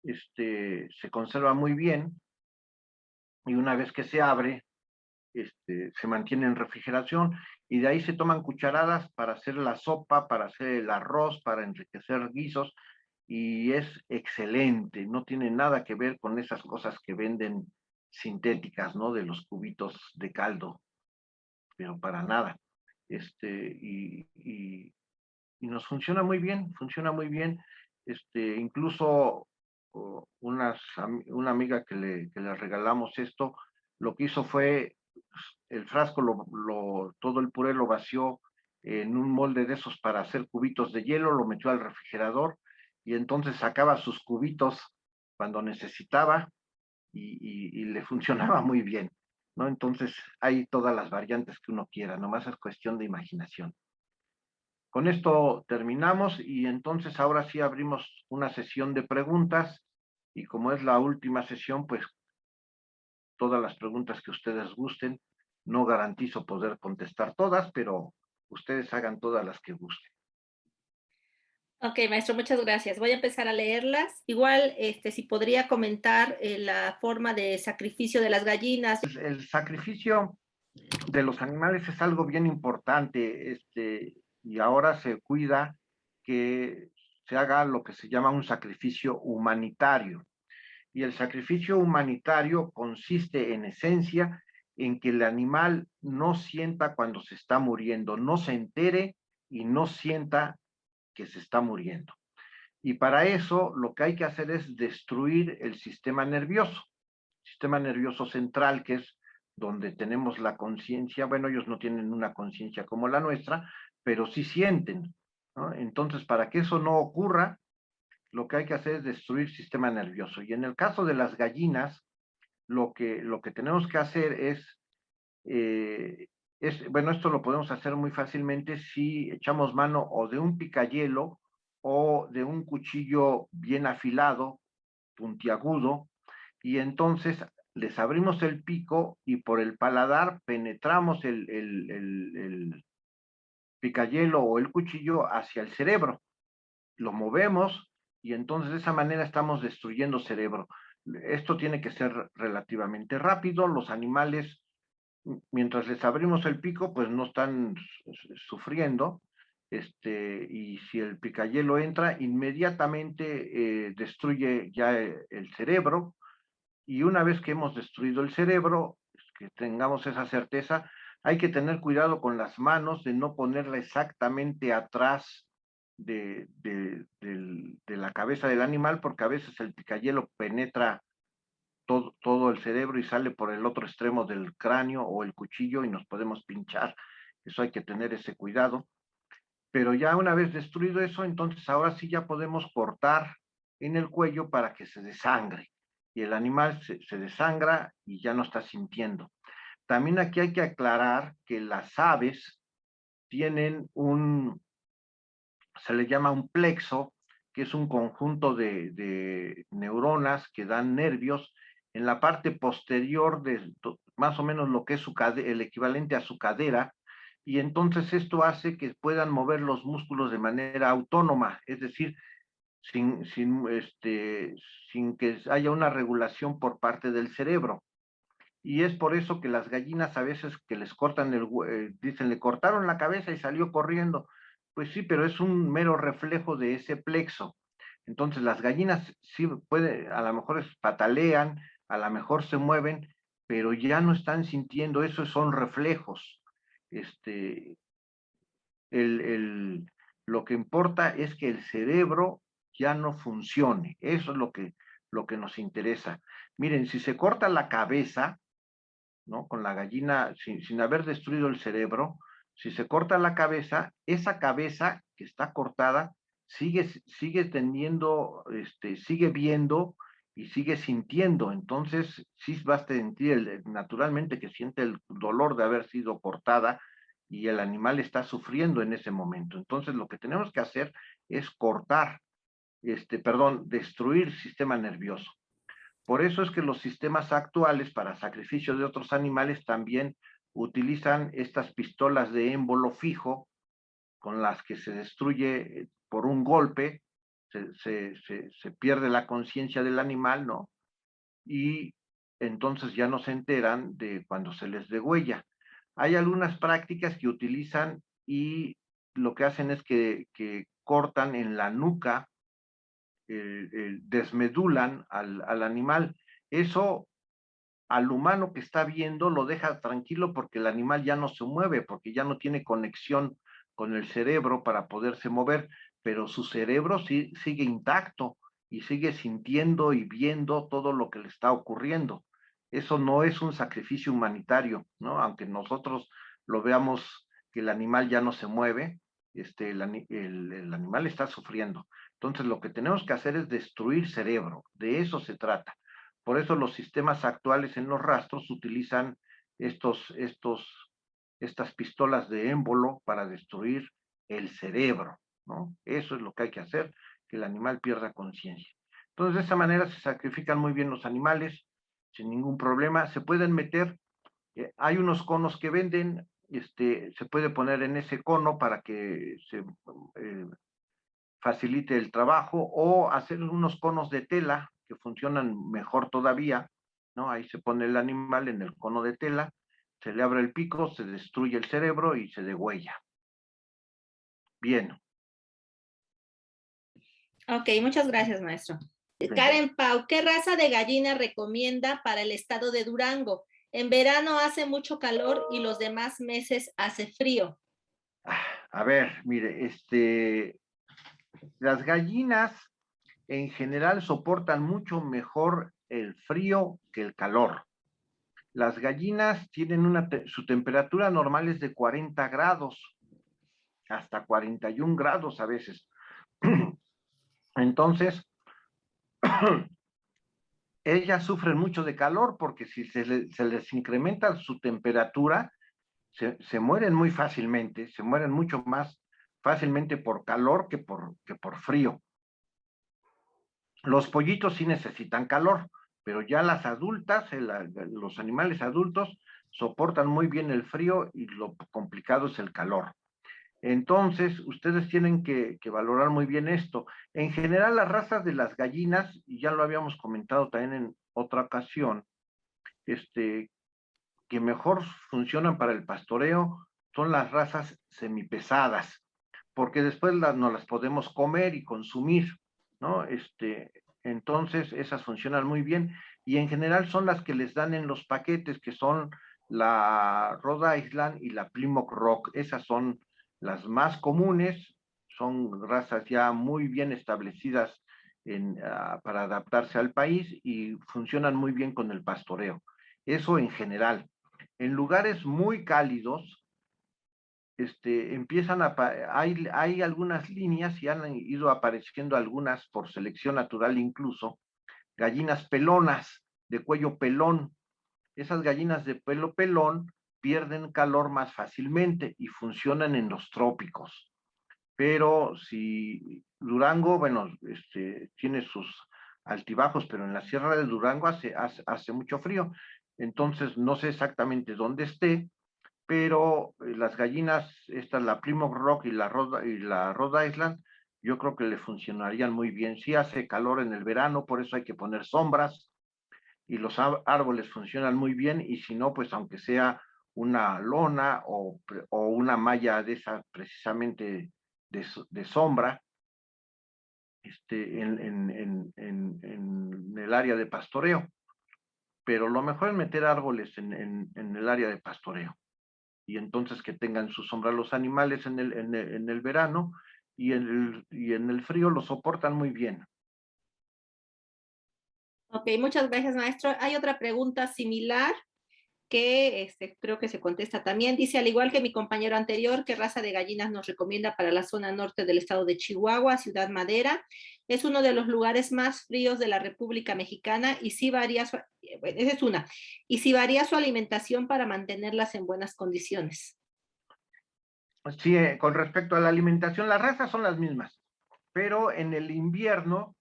se conserva muy bien. Y una vez que se abre, se mantiene en refrigeración. Y de ahí se toman cucharadas para hacer la sopa, para hacer el arroz, para enriquecer guisos. Y es excelente. No tiene nada que ver con esas cosas que venden sintéticas, ¿no? De los cubitos de caldo, pero para nada. Y nos funciona muy bien, funciona muy bien. Incluso una amiga que le regalamos esto, lo que hizo fue, el frasco, todo el puré lo vació en un molde de esos para hacer cubitos de hielo, lo metió al refrigerador y entonces sacaba sus cubitos cuando necesitaba y le funcionaba muy bien, ¿no? Entonces hay todas las variantes que uno quiera, nomás es cuestión de imaginación. Con esto terminamos y entonces ahora sí abrimos una sesión de preguntas y como es la última sesión, pues todas las preguntas que ustedes gusten. No garantizo poder contestar todas, pero ustedes hagan todas las que gusten. Ok, maestro, muchas gracias. Voy a empezar a leerlas. Igual, si podría comentar la forma de sacrificio de las gallinas. El sacrificio de los animales es algo bien importante, y ahora se cuida que se haga lo que se llama un sacrificio humanitario. Y el sacrificio humanitario consiste en esencia en que el animal no sienta cuando se está muriendo, no se entere y no sienta que se está muriendo. Y para eso lo que hay que hacer es destruir el sistema nervioso central, que es donde tenemos la conciencia. Bueno, ellos no tienen una conciencia como la nuestra, pero sí sienten, ¿no? Entonces, para que eso no ocurra, lo que hay que hacer es destruir el sistema nervioso. Y en el caso de las gallinas, lo que tenemos que hacer bueno, esto lo podemos hacer muy fácilmente si echamos mano o de un picayelo o de un cuchillo bien afilado, puntiagudo, y entonces les abrimos el pico y por el paladar penetramos el picayelo o el cuchillo hacia el cerebro. Lo movemos y entonces de esa manera estamos destruyendo cerebro. Esto tiene que ser relativamente rápido. Los animales, mientras les abrimos el pico, pues no están sufriendo. Y si el picayelo entra, inmediatamente destruye ya el cerebro. Y una vez que hemos destruido el cerebro, que tengamos esa certeza, hay que tener cuidado con las manos de no ponerla exactamente atrás de la cabeza del animal, porque a veces el picayelo penetra todo el cerebro y sale por el otro extremo del cráneo o el cuchillo y nos podemos pinchar. Eso hay que tener ese cuidado. Pero ya una vez destruido eso, entonces ahora sí ya podemos cortar en el cuello para que se desangre. Y el animal se desangra y ya no está sintiendo. También aquí hay que aclarar que las aves tienen se le llama un plexo, que es un conjunto de neuronas que dan nervios en la parte posterior de más o menos lo que es el equivalente a su cadera, y entonces esto hace que puedan mover los músculos de manera autónoma, es decir, sin que haya una regulación por parte del cerebro. Y es por eso que las gallinas a veces que les cortan dicen, le cortaron la cabeza y salió corriendo. Pues sí, pero es un mero reflejo de ese plexo. Entonces las gallinas sí a lo mejor patalean, a lo mejor se mueven, pero ya no están sintiendo, esos son reflejos. Lo que importa es que el cerebro ya no funcione. Eso es lo que nos interesa. Miren, si se corta la cabeza, ¿no? Con la gallina, sin haber destruido el cerebro, si se corta la cabeza, esa cabeza que está cortada sigue teniendo, sigue viendo y sigue sintiendo. Entonces, sí va a sentir naturalmente que siente el dolor de haber sido cortada y el animal está sufriendo en ese momento. Entonces, lo que tenemos que hacer es destruir el sistema nervioso. Por eso es que los sistemas actuales para sacrificio de otros animales también utilizan estas pistolas de émbolo fijo con las que se destruye por un golpe, se pierde la conciencia del animal, ¿no? Y entonces ya no se enteran de cuando se les degüella. Hay algunas prácticas que utilizan y lo que hacen es que cortan en la nuca, desmedulan al animal. Eso al humano que está viendo lo deja tranquilo porque el animal ya no se mueve, porque ya no tiene conexión con el cerebro para poderse mover, pero su cerebro sí, sigue intacto y sigue sintiendo y viendo todo lo que le está ocurriendo. Eso no es un sacrificio humanitario, ¿no? Aunque nosotros lo veamos que el animal ya no se mueve, el animal está sufriendo. Entonces lo que tenemos que hacer es destruir cerebro, de eso se trata. Por eso los sistemas actuales en los rastros utilizan estas pistolas de émbolo para destruir el cerebro, ¿no? Eso es lo que hay que hacer, que el animal pierda conciencia. Entonces, de esa manera se sacrifican muy bien los animales, sin ningún problema. Se pueden meter, hay unos conos que venden, se puede poner en ese cono para que se facilite el trabajo, o hacer unos conos de tela que funcionan mejor todavía, ¿no? Ahí se pone el animal en el cono de tela, se le abre el pico, se destruye el cerebro y se degüella. Bien. Ok, muchas gracias, maestro. Karen Pau, ¿qué raza de gallina recomienda para el estado de Durango? En verano hace mucho calor y los demás meses hace frío. A ver, mire, las gallinas en general soportan mucho mejor el frío que el calor. Las gallinas tienen su temperatura normal es de 40 grados, hasta 41 grados a veces. Entonces, ellas sufren mucho de calor porque si se les incrementa su temperatura, se mueren muy fácilmente, se mueren mucho más fácilmente por calor que por frío. Los pollitos sí necesitan calor, pero ya las adultas, los animales adultos, soportan muy bien el frío y lo complicado es el calor. Entonces, ustedes tienen que valorar muy bien esto. En general, las razas de las gallinas, y ya lo habíamos comentado también en otra ocasión, que mejor funcionan para el pastoreo son las razas semipesadas, porque después no las podemos comer y consumir, ¿no? Entonces, esas funcionan muy bien, y en general son las que les dan en los paquetes, que son la Rhode Island y la Plymouth Rock. Esas son las más comunes, son razas ya muy bien establecidas para adaptarse al país y funcionan muy bien con el pastoreo. Eso en general. En lugares muy cálidos, hay algunas líneas y han ido apareciendo algunas por selección natural incluso, gallinas pelonas, de cuello pelón. Esas gallinas de pelo pelón pierden calor más fácilmente y funcionan en los trópicos. Pero si Durango, bueno, tiene sus altibajos, pero en la Sierra de Durango hace mucho frío. Entonces, no sé exactamente dónde esté, pero las gallinas, la Plymouth Rock y la Rhode Island, yo creo que le funcionarían muy bien. Sí hace calor en el verano, por eso hay que poner sombras, y los árboles funcionan muy bien, y si no, pues aunque sea una lona o una malla de esa precisamente de sombra, en el área de pastoreo. Pero lo mejor es meter árboles en el área de pastoreo, y entonces que tengan su sombra los animales en el verano, y en el frío lo soportan muy bien. Ok, muchas gracias, maestro. Hay otra pregunta similar que creo que se contesta también. Dice, al igual que mi compañero anterior, ¿qué raza de gallinas nos recomienda para la zona norte del estado de Chihuahua, Ciudad Madera? Es uno de los lugares más fríos de la República Mexicana y sí varía esa es una. Y sí varía su alimentación para mantenerlas en buenas condiciones. Sí, con respecto a la alimentación, las razas son las mismas, pero en el invierno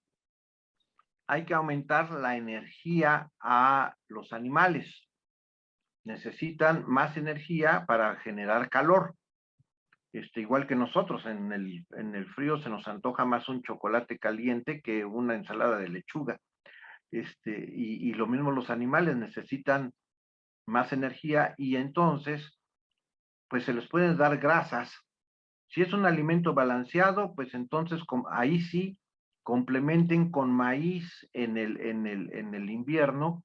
hay que aumentar la energía a los animales. Necesitan más energía para generar calor. igual que nosotros, en el frío se nos antoja más un chocolate caliente que una ensalada de lechuga. Y lo mismo los animales necesitan más energía y entonces, pues se les pueden dar grasas. Si es un alimento balanceado, pues entonces ahí sí complementen con maíz en el invierno,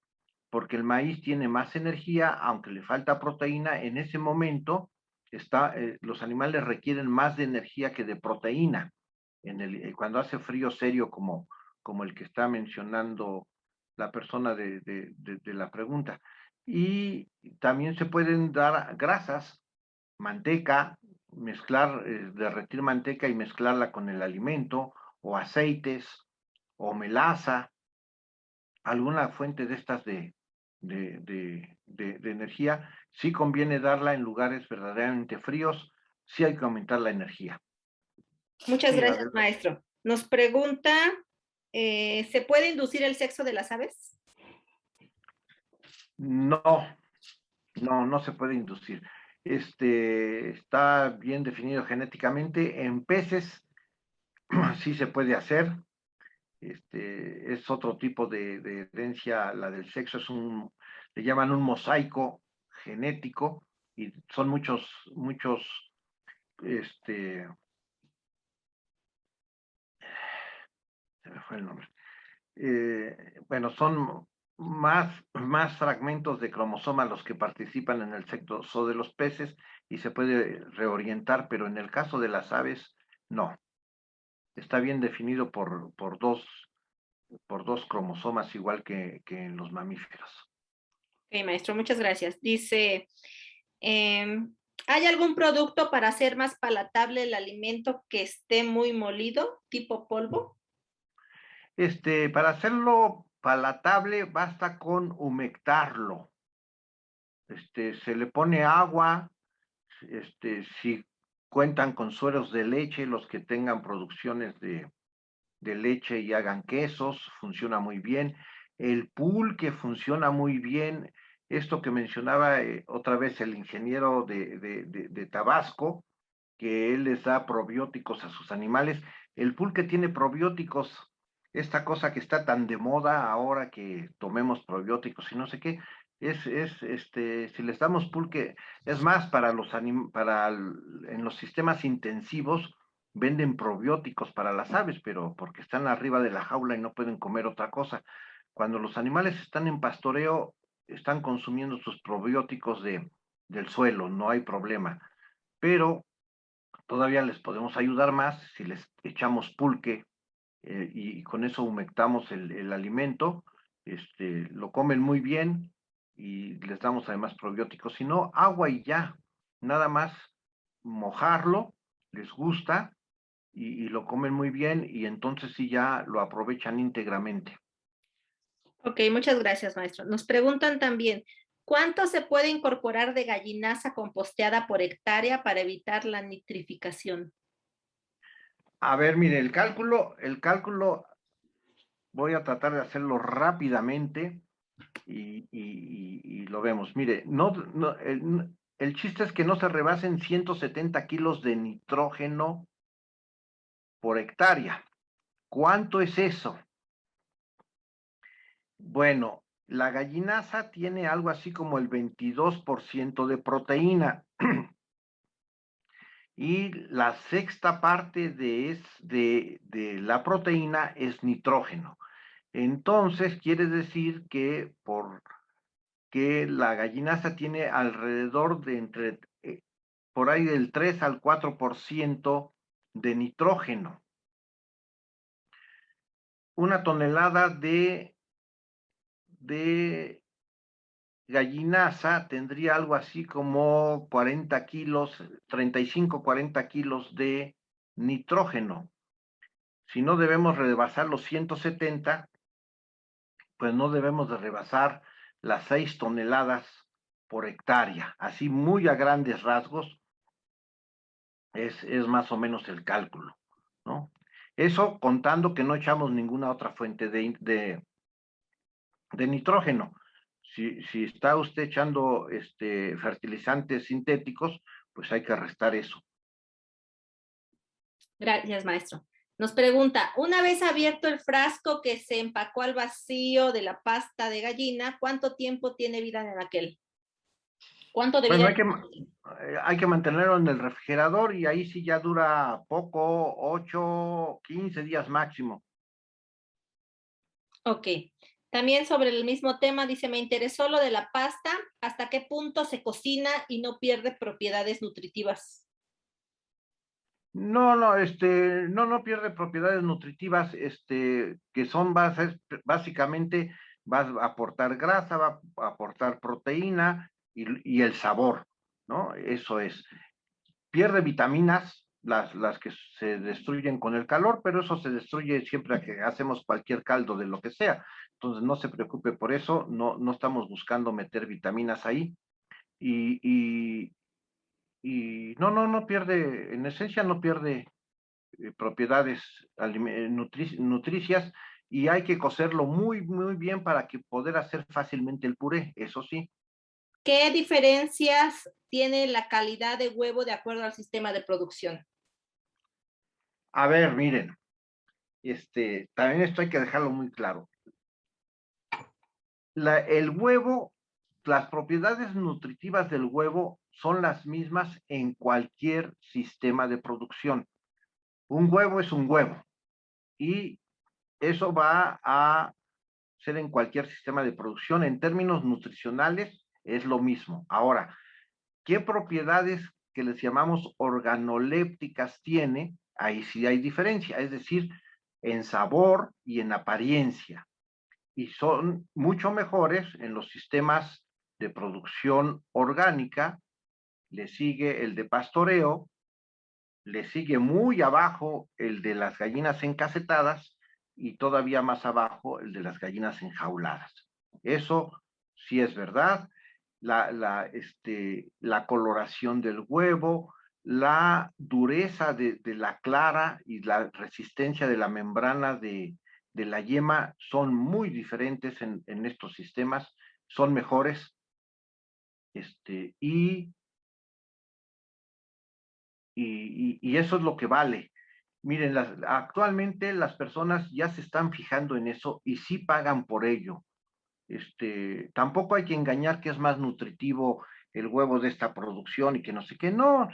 porque el maíz tiene más energía, aunque le falta proteína, en ese momento los animales requieren más de energía que de proteína. Cuando hace frío serio como el que está mencionando la persona de la pregunta. Y también se pueden dar grasas, manteca, derretir manteca y mezclarla con el alimento, o aceites, o melaza, alguna fuente de estas de energía. Sí conviene darla en lugares verdaderamente fríos, sí hay que aumentar la energía. Muchas Sí, gracias, adelante. maestro. Nos pregunta, ¿se puede inducir el sexo de las aves? No, no se puede inducir. Está bien definido genéticamente. En peces sí se puede hacer. Es otro tipo de herencia, la del sexo le llaman un mosaico genético, y son muchos, se me fue el nombre. Bueno, son más fragmentos de cromosoma los que participan en el sexo de los peces y se puede reorientar, pero en el caso de las aves, no. Está bien definido por dos cromosomas, igual que en los mamíferos. Ok, maestro, muchas gracias. Dice, ¿hay algún producto para hacer más palatable el alimento que esté muy molido, tipo polvo? Para hacerlo palatable, basta con humectarlo. Se le pone agua, si cuentan con sueros de leche, los que tengan producciones de leche y hagan quesos, funciona muy bien. El pulque funciona muy bien. Esto que mencionaba otra vez el ingeniero de Tabasco, que él les da probióticos a sus animales. El pulque tiene probióticos, esta cosa que está tan de moda ahora, que tomemos probióticos y no sé qué, si les damos pulque, es más, en los sistemas intensivos venden probióticos para las aves, pero porque están arriba de la jaula y no pueden comer otra cosa. Cuando los animales están en pastoreo, están consumiendo sus probióticos del suelo, no hay problema. Pero todavía les podemos ayudar más si les echamos pulque, y con eso humectamos el alimento. Lo comen muy bien y les damos además probióticos. Si no, agua y ya, nada más mojarlo, les gusta y lo comen muy bien, y entonces sí ya lo aprovechan íntegramente. Ok, muchas gracias, maestro. Nos preguntan también, ¿cuánto se puede incorporar de gallinaza composteada por hectárea para evitar la nitrificación? A ver, mire, el cálculo voy a tratar de hacerlo rápidamente y lo vemos. Mire, el chiste es que no se rebasen 170 kilos de nitrógeno por hectárea. ¿Cuánto es eso? Bueno, la gallinaza tiene algo así como el 22% de proteína y la sexta parte de la proteína es nitrógeno. Entonces, quiere decir que la gallinaza tiene alrededor de por ahí del 3 al 4% de nitrógeno. Una tonelada de gallinaza tendría algo así como 40 kilos, 35, 40 kilos de nitrógeno. Si no debemos rebasar los 170, pues no debemos de rebasar las 6 toneladas por hectárea. Así, muy a grandes rasgos, es más o menos el cálculo, ¿no? Eso contando que no echamos ninguna otra fuente de nitrógeno. Si está usted echando fertilizantes sintéticos, pues hay que restar eso. Gracias, maestro. Nos pregunta, una vez abierto el frasco que se empacó al vacío de la pasta de gallina, ¿cuánto tiempo tiene vida en aquel? ¿Cuánto de Bueno, vida? hay que mantenerlo en el refrigerador y ahí sí ya dura poco, 8, 15 días máximo. Ok. También sobre el mismo tema, dice, me interesó lo de la pasta, ¿hasta qué punto se cocina y no pierde propiedades nutritivas? No, no pierde propiedades nutritivas, que son básicamente va a aportar grasa, va a aportar proteína y el sabor, ¿no? Eso es. Pierde vitaminas, las que se destruyen con el calor, pero eso se destruye siempre que hacemos cualquier caldo de lo que sea. Entonces no se preocupe por eso, no estamos buscando meter vitaminas ahí. Y, y no pierde, en esencia no pierde propiedades nutricias y hay que cocerlo muy bien para que poder hacer fácilmente el puré, eso sí. ¿Qué diferencias tiene la calidad de huevo de acuerdo al sistema de producción? A ver, miren, también esto hay que dejarlo muy claro. El huevo, las propiedades nutritivas del huevo son las mismas en cualquier sistema de producción. Un huevo es un huevo y eso va a ser en cualquier sistema de producción. En términos nutricionales es lo mismo. Ahora, ¿qué propiedades que les llamamos organolépticas tiene? Ahí sí hay diferencia, es decir, en sabor y en apariencia. Y son mucho mejores en los sistemas de producción orgánica. Le sigue el de pastoreo, le sigue muy abajo el de las gallinas encasetadas y todavía más abajo el de las gallinas enjauladas. Eso sí es verdad. La coloración del huevo, la dureza de la clara y la resistencia de la membrana de la yema son muy diferentes en estos sistemas, son mejores. Y y eso es lo que vale. Miren, actualmente las personas ya se están fijando en eso y sí pagan por ello. Tampoco hay que engañar que es más nutritivo el huevo de esta producción y que no sé qué. No,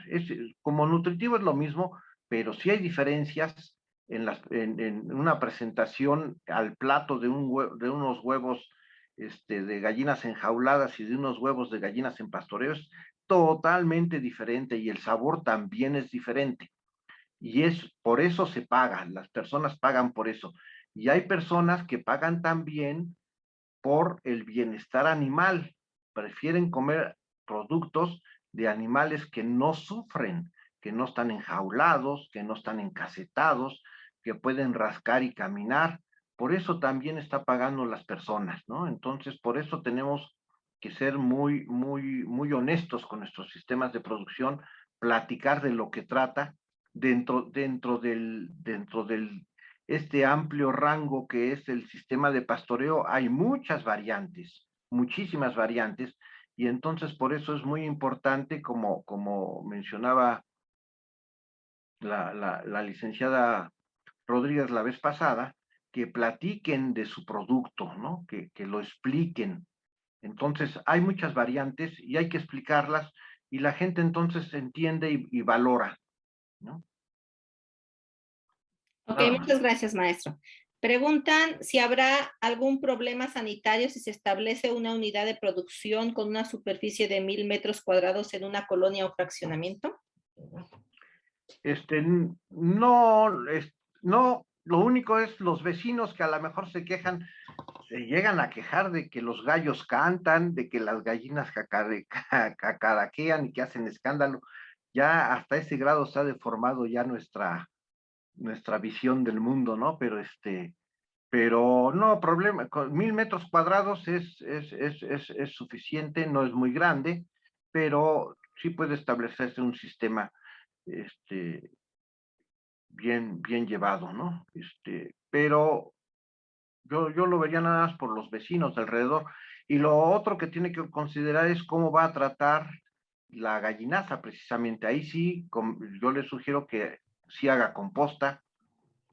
como nutritivo es lo mismo, pero sí hay diferencias en una presentación al plato de de unos huevos de gallinas enjauladas y de unos huevos de gallinas en pastoreo es totalmente diferente y el sabor también es diferente. Y por eso se paga, las personas pagan por eso. Y hay personas que pagan también por el bienestar animal. Prefieren comer productos de animales que no sufren, que no están enjaulados, que no están encasetados, que pueden rascar y caminar. Por eso también está pagando las personas, ¿no? Entonces, por eso tenemos que ser muy honestos con nuestros sistemas de producción, platicar de lo que trata dentro del este amplio rango que es el sistema de pastoreo, hay muchas variantes, muchísimas variantes, y entonces por eso es muy importante, como mencionaba la licenciada Rodríguez la vez pasada, que platiquen de su producto, ¿no? Que lo expliquen. Entonces, hay muchas variantes y hay que explicarlas y la gente entonces entiende y valora, ¿no? Ok, Nada más. muchas gracias, maestro. Preguntan si habrá algún problema sanitario si se establece una unidad de producción con una superficie de 1000 metros cuadrados en una colonia o fraccionamiento. No, lo único es los vecinos que a lo mejor se quejan, se llegan a quejar de que los gallos cantan, de que las gallinas cacaraquean y que hacen escándalo. Ya hasta ese grado se ha deformado ya nuestra visión del mundo, ¿no? Pero no, problema, con 1000 metros cuadrados es suficiente, no es muy grande, pero sí puede establecerse un sistema este, bien llevado, ¿no? Pero yo lo vería nada más por los vecinos de alrededor. Y lo otro que tiene que considerar es cómo va a tratar la gallinaza, precisamente. Ahí sí, yo le sugiero que sí haga composta,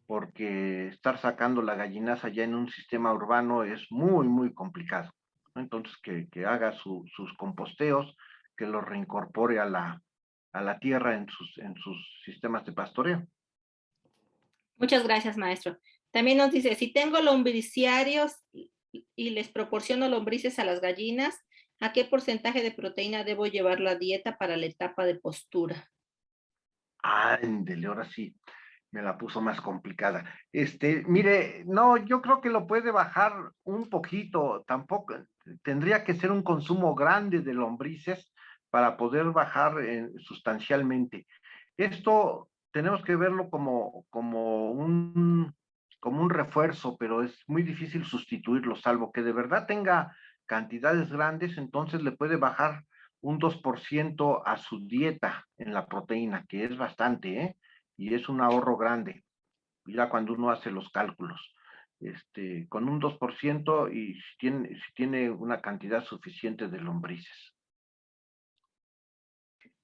porque estar sacando la gallinaza ya en un sistema urbano es muy, muy complicado, ¿no? Entonces, que haga sus composteos, que los reincorpore a la tierra en sus sistemas de pastoreo. Muchas gracias, maestro. También nos dice, si tengo lombriciarios y les proporciono lombrices a las gallinas, ¿a qué porcentaje de proteína debo llevar la dieta para la etapa de postura? Ándele, ahora sí, me la puso más complicada. Mire, no, yo creo que lo puede bajar un poquito, tampoco, tendría que ser un consumo grande de lombrices para poder bajar sustancialmente. Esto tenemos que verlo como un refuerzo, pero es muy difícil sustituirlo, salvo que de verdad tenga cantidades grandes, entonces le puede bajar un 2% a su dieta en la proteína, que es bastante, ¿eh? Y es un ahorro grande, ya cuando uno hace los cálculos. Con un 2% y si tiene una cantidad suficiente de lombrices.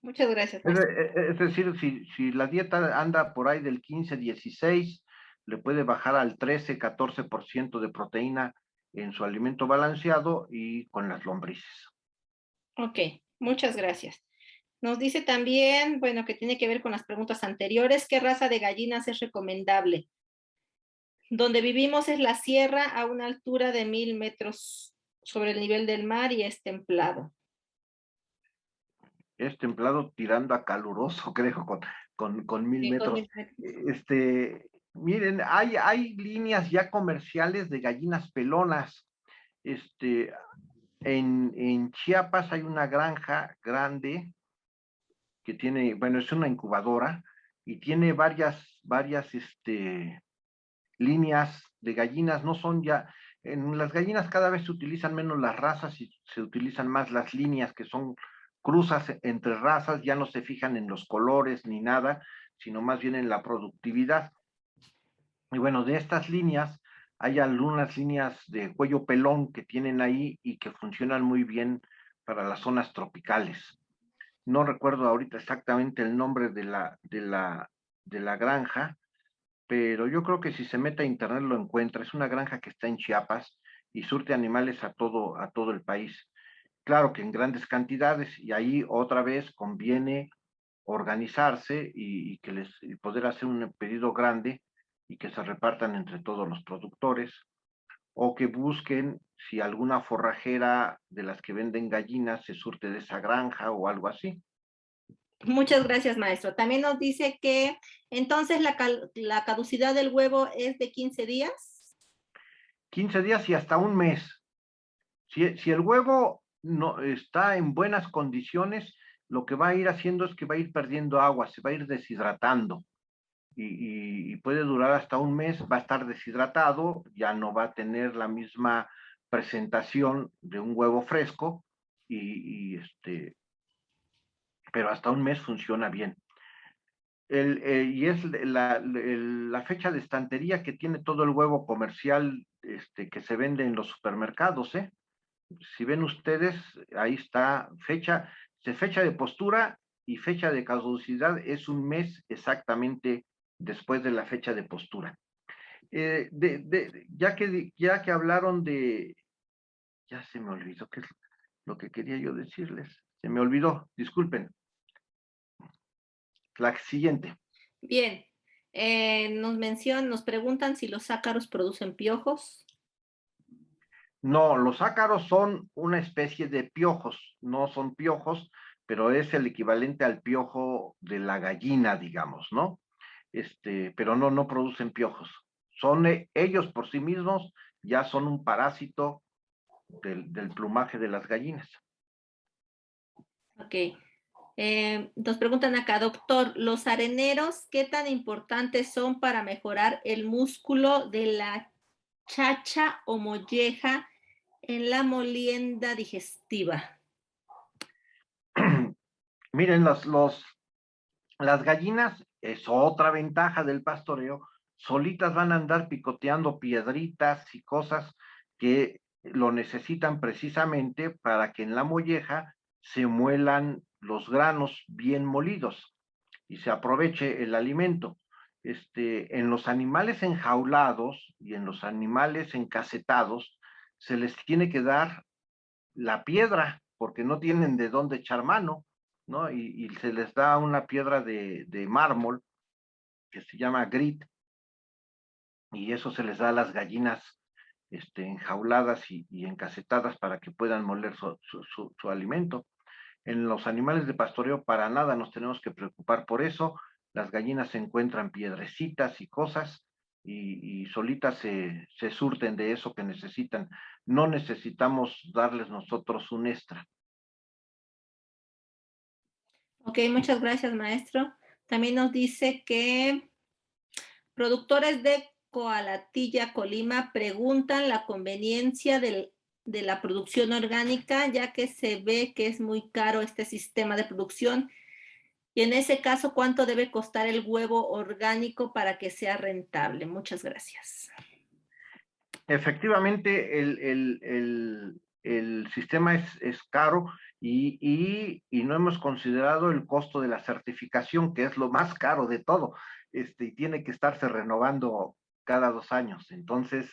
Muchas gracias, maestro. Es decir, si la dieta anda por ahí del 15-16, le puede bajar al 13-14% de proteína en su alimento balanceado y con las lombrices. Ok, muchas gracias. Nos dice también, bueno, que tiene que ver con las preguntas anteriores, ¿qué raza de gallinas es recomendable? Donde vivimos es la sierra a una altura de 1000 metros sobre el nivel del mar y es templado. Es templado tirando a caluroso, creo, con 1000 Sí, con metros. 1000 metros. Miren, hay líneas ya comerciales de gallinas pelonas. En Chiapas hay una granja grande que tiene, bueno, es una incubadora y tiene varias líneas de gallinas. No son ya, en las gallinas cada vez se utilizan menos las razas y se utilizan más las líneas, que son cruzas entre razas, ya no se fijan en los colores ni nada, sino más bien en la productividad. Y bueno, de estas líneas, hay algunas líneas de cuello pelón que tienen ahí y que funcionan muy bien para las zonas tropicales. No recuerdo ahorita exactamente el nombre de la granja, pero yo creo que si se mete a internet lo encuentra. Es una granja que está en Chiapas y surte animales a todo el país. Claro que en grandes cantidades, y ahí otra vez conviene organizarse y poder hacer un pedido grande y que se repartan entre todos los productores, o que busquen si alguna forrajera de las que venden gallinas se surte de esa granja o algo así. Muchas gracias, maestro. También nos dice que entonces la caducidad del huevo es de 15 días. 15 días y hasta un mes. Si el huevo no está en buenas condiciones, lo que va a ir haciendo es que va a ir perdiendo agua, se va a ir deshidratando y puede durar hasta un mes, va a estar deshidratado, ya no va a tener la misma presentación de un huevo fresco pero hasta un mes funciona bien. Y es la fecha de estantería que tiene todo el huevo comercial que se vende en los supermercados, ¿eh? Si ven ustedes, ahí está fecha de postura y fecha de caducidad es un mes exactamente después de la fecha de postura. Ya que hablaron ya se me olvidó qué es lo que quería yo decirles. Se me olvidó, disculpen. La siguiente. Bien. Nos preguntan si los ácaros producen piojos. No, los ácaros son una especie de piojos, no son piojos, pero es el equivalente al piojo de la gallina, digamos, ¿no? Pero no producen piojos. Ellos por sí mismos ya son un parásito del plumaje de las gallinas. Ok. Nos preguntan acá, doctor, ¿los areneros qué tan importantes son para mejorar el músculo de la chacha o molleja en la molienda digestiva? Miren, las gallinas, es otra ventaja del pastoreo, solitas van a andar picoteando piedritas y cosas que lo necesitan precisamente para que en la molleja se muelan los granos bien molidos y se aproveche el alimento. En los animales enjaulados y en los animales encasetados se les tiene que dar la piedra, porque no tienen de dónde echar mano, ¿no? Y se les da una piedra de mármol que se llama grit, y eso se les da a las gallinas enjauladas y encasetadas para que puedan moler su alimento. En los animales de pastoreo para nada nos tenemos que preocupar por eso. Las gallinas se encuentran piedrecitas y cosas y solitas se surten de eso que necesitan. No necesitamos darles nosotros un extra. Ok, muchas gracias, maestro. También nos dice que productores de Coalatilla, Colima, preguntan la conveniencia de la producción orgánica, ya que se ve que es muy caro este sistema de producción. Y en ese caso, ¿cuánto debe costar el huevo orgánico para que sea rentable? Muchas gracias. Efectivamente, el sistema es caro y no hemos considerado el costo de la certificación, que es lo más caro de todo, y tiene que estarse renovando cada 2 años. Entonces,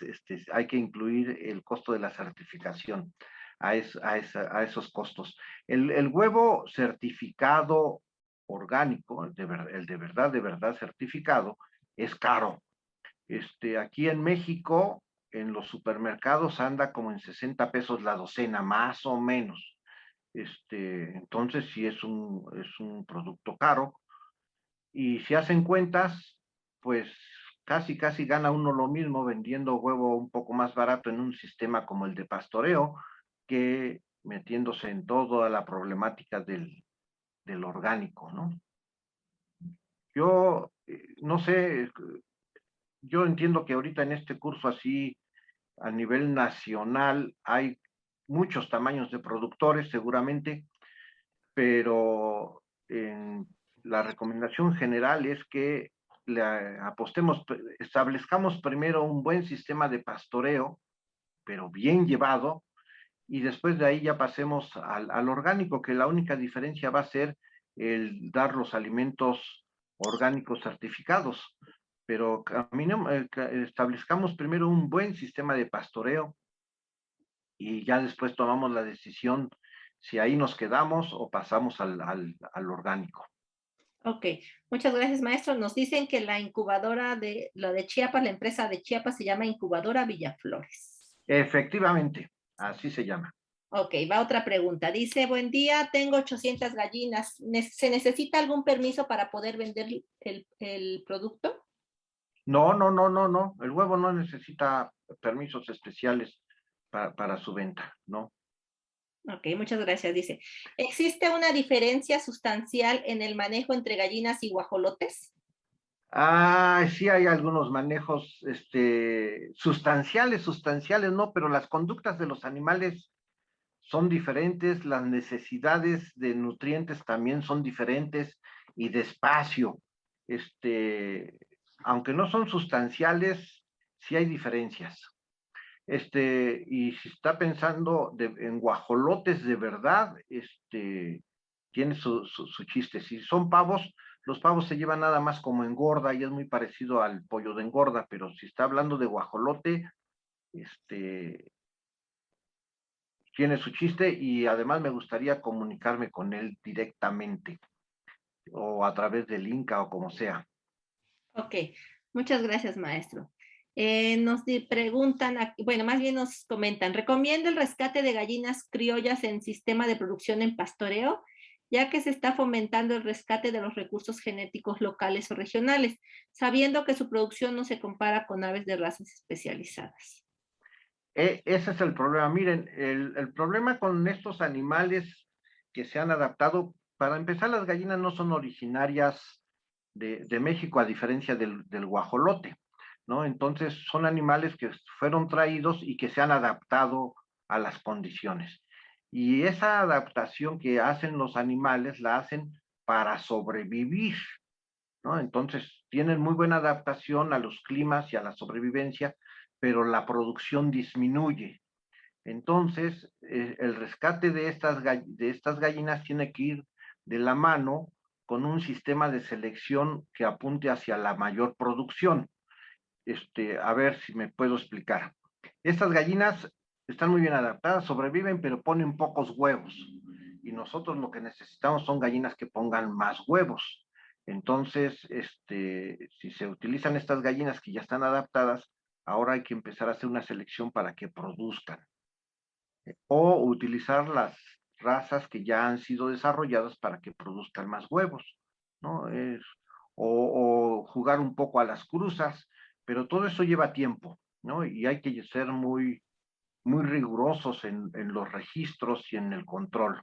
hay que incluir el costo de la certificación a esos costos. El huevo certificado orgánico, el de verdad certificado, es caro. Aquí en México, en los supermercados anda como en 60 pesos la docena, más o menos. Entonces sí es un producto caro. Y si hacen cuentas, pues casi gana uno lo mismo vendiendo huevo un poco más barato en un sistema como el de pastoreo que metiéndose en toda la problemática del orgánico, ¿no? Yo no sé, yo entiendo que ahorita en este curso así a nivel nacional hay muchos tamaños de productores seguramente, pero la recomendación general es que establezcamos primero un buen sistema de pastoreo, pero bien llevado, y después de ahí ya pasemos al orgánico, que la única diferencia va a ser el dar los alimentos orgánicos certificados. Pero establezcamos primero un buen sistema de pastoreo y ya después tomamos la decisión si ahí nos quedamos o pasamos al orgánico. Ok, muchas gracias, maestro. Nos dicen que la incubadora de Chiapas, la empresa de Chiapas se llama Incubadora Villaflores. Efectivamente, así se llama. Ok, va otra pregunta. Dice, buen día, tengo 800 gallinas. ¿Se necesita algún permiso para poder vender el producto? No. El huevo no necesita permisos especiales para su venta, ¿no? Ok, muchas gracias. Dice, ¿existe una diferencia sustancial en el manejo entre gallinas y guajolotes? Sí hay algunos manejos, sustanciales, no, pero las conductas de los animales son diferentes, las necesidades de nutrientes también son diferentes y de espacio. Aunque no son sustanciales, sí hay diferencias. Y si está pensando en guajolotes de verdad, tiene su chiste. Si son pavos, los pavos se llevan nada más como engorda y es muy parecido al pollo de engorda, pero si está hablando de guajolote, tiene su chiste y además me gustaría comunicarme con él directamente o a través del Inca o como sea. Ok, muchas gracias, maestro. Nos preguntan, bueno, más bien nos comentan, ¿recomienda el rescate de gallinas criollas en sistema de producción en pastoreo? Ya que se está fomentando el rescate de los recursos genéticos locales o regionales, sabiendo que su producción no se compara con aves de razas especializadas. Ese es el problema. Miren, el problema con estos animales que se han adaptado, para empezar, las gallinas no son originarias de México, a diferencia del guajolote, ¿no? Entonces, son animales que fueron traídos y que se han adaptado a las condiciones. Y esa adaptación que hacen los animales la hacen para sobrevivir, ¿no? Entonces, tienen muy buena adaptación a los climas y a la sobrevivencia, pero la producción disminuye. Entonces, el rescate de estas gallinas tiene que ir de la mano con un sistema de selección que apunte hacia la mayor producción. A ver si me puedo explicar. Estas gallinas están muy bien adaptadas, sobreviven, pero ponen pocos huevos. Y nosotros lo que necesitamos son gallinas que pongan más huevos. Entonces, si se utilizan estas gallinas que ya están adaptadas, ahora hay que empezar a hacer una selección para que produzcan. O utilizar las razas que ya han sido desarrolladas para que produzcan más huevos, ¿no? O jugar un poco a las cruzas, pero todo eso lleva tiempo, ¿no? Y hay que ser muy, muy rigurosos en los registros y en el control.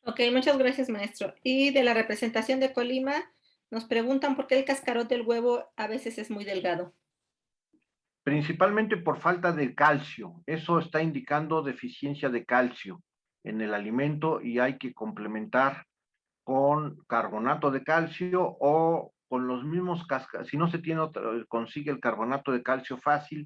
Ok, muchas gracias, maestro. Y de la representación de Colima, nos preguntan por qué el cascarón del huevo a veces es muy delgado. Principalmente por falta de calcio. Eso está indicando deficiencia de calcio en el alimento y hay que complementar con carbonato de calcio o con los mismos cascarones. Si no se tiene consigue el carbonato de calcio fácil,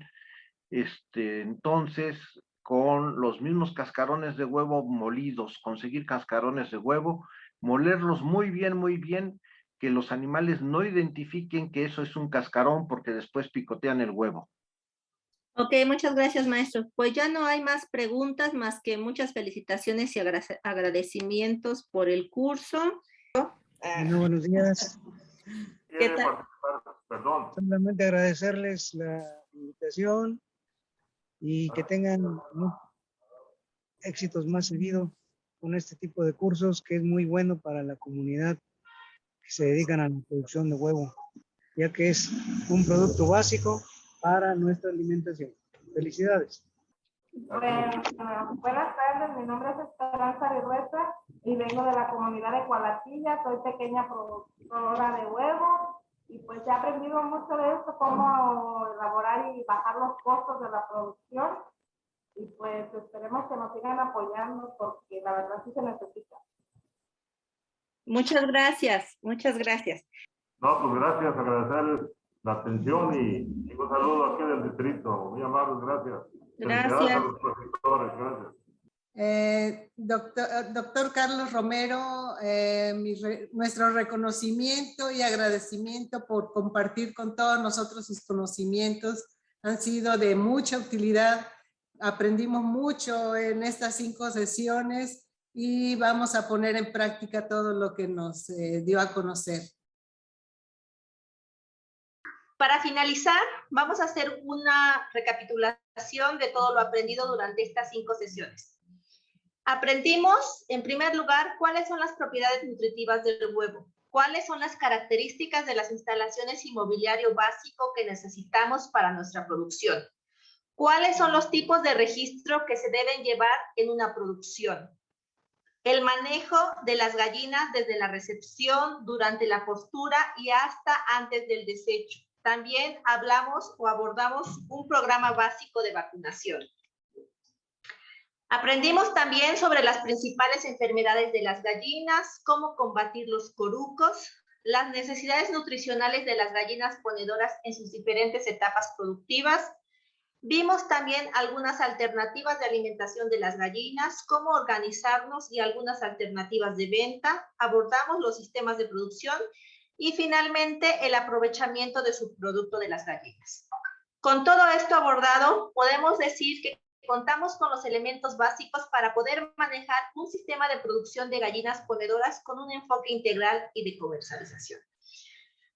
entonces con los mismos cascarones de huevo molidos, conseguir cascarones de huevo, molerlos muy bien, que los animales no identifiquen que eso es un cascarón porque después picotean el huevo. Ok, muchas gracias, maestro. Pues ya no hay más preguntas, más que muchas felicitaciones y agradecimientos por el curso. Bueno, buenos días. ¿Qué tal? Perdón. Solamente agradecerles la invitación y que tengan éxitos más seguido con este tipo de cursos que es muy bueno para la comunidad que se dedican a la producción de huevo, ya que es un producto básico para nuestra alimentación. Felicidades. Buenas tardes, mi nombre es Esperanza Virrueta y vengo de la comunidad de Cualatilla, soy pequeña productora de huevos y pues he aprendido mucho de esto, cómo elaborar y bajar los costos de la producción y pues esperemos que nos sigan apoyando porque la verdad sí se necesita. Muchas gracias, muchas gracias. No, pues gracias, agradecerles la atención y un saludo aquí del distrito. Muy amables, gracias. Felicidades a los profesores, gracias. Doctor Carlos Romero, nuestro reconocimiento y agradecimiento por compartir con todos nosotros sus conocimientos. Han sido de mucha utilidad. Aprendimos mucho en estas 5 sesiones y vamos a poner en práctica todo lo que nos dio a conocer. Para finalizar, vamos a hacer una recapitulación de todo lo aprendido durante estas 5 sesiones. Aprendimos, en primer lugar, cuáles son las propiedades nutritivas del huevo, cuáles son las características de las instalaciones y mobiliario básico que necesitamos para nuestra producción, cuáles son los tipos de registro que se deben llevar en una producción, el manejo de las gallinas desde la recepción, durante la postura y hasta antes del desecho. También hablamos o abordamos un programa básico de vacunación. Aprendimos también sobre las principales enfermedades de las gallinas, cómo combatir los corucos, las necesidades nutricionales de las gallinas ponedoras en sus diferentes etapas productivas. Vimos también algunas alternativas de alimentación de las gallinas, cómo organizarnos y algunas alternativas de venta. Abordamos los sistemas de producción y finalmente el aprovechamiento de subproducto de las gallinas. Con todo esto abordado, podemos decir que contamos con los elementos básicos para poder manejar un sistema de producción de gallinas ponedoras con un enfoque integral y de comercialización.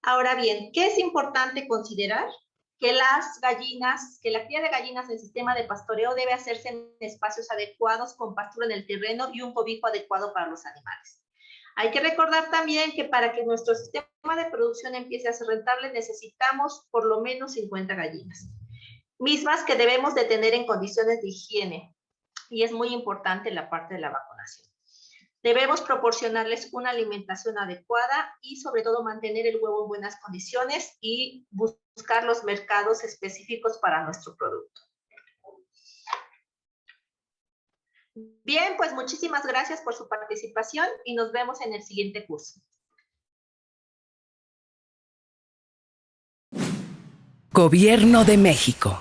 Ahora bien, ¿qué es importante considerar? Que la cría de gallinas en sistema de pastoreo debe hacerse en espacios adecuados, con pastura en el terreno y un cobijo adecuado para los animales. Hay que recordar también que para que nuestro sistema de producción empiece a ser rentable necesitamos por lo menos 50 gallinas, mismas que debemos de tener en condiciones de higiene, y es muy importante la parte de la vacunación. Debemos proporcionarles una alimentación adecuada y sobre todo mantener el huevo en buenas condiciones y buscar los mercados específicos para nuestro producto. Bien, pues muchísimas gracias por su participación y nos vemos en el siguiente curso. Gobierno de México.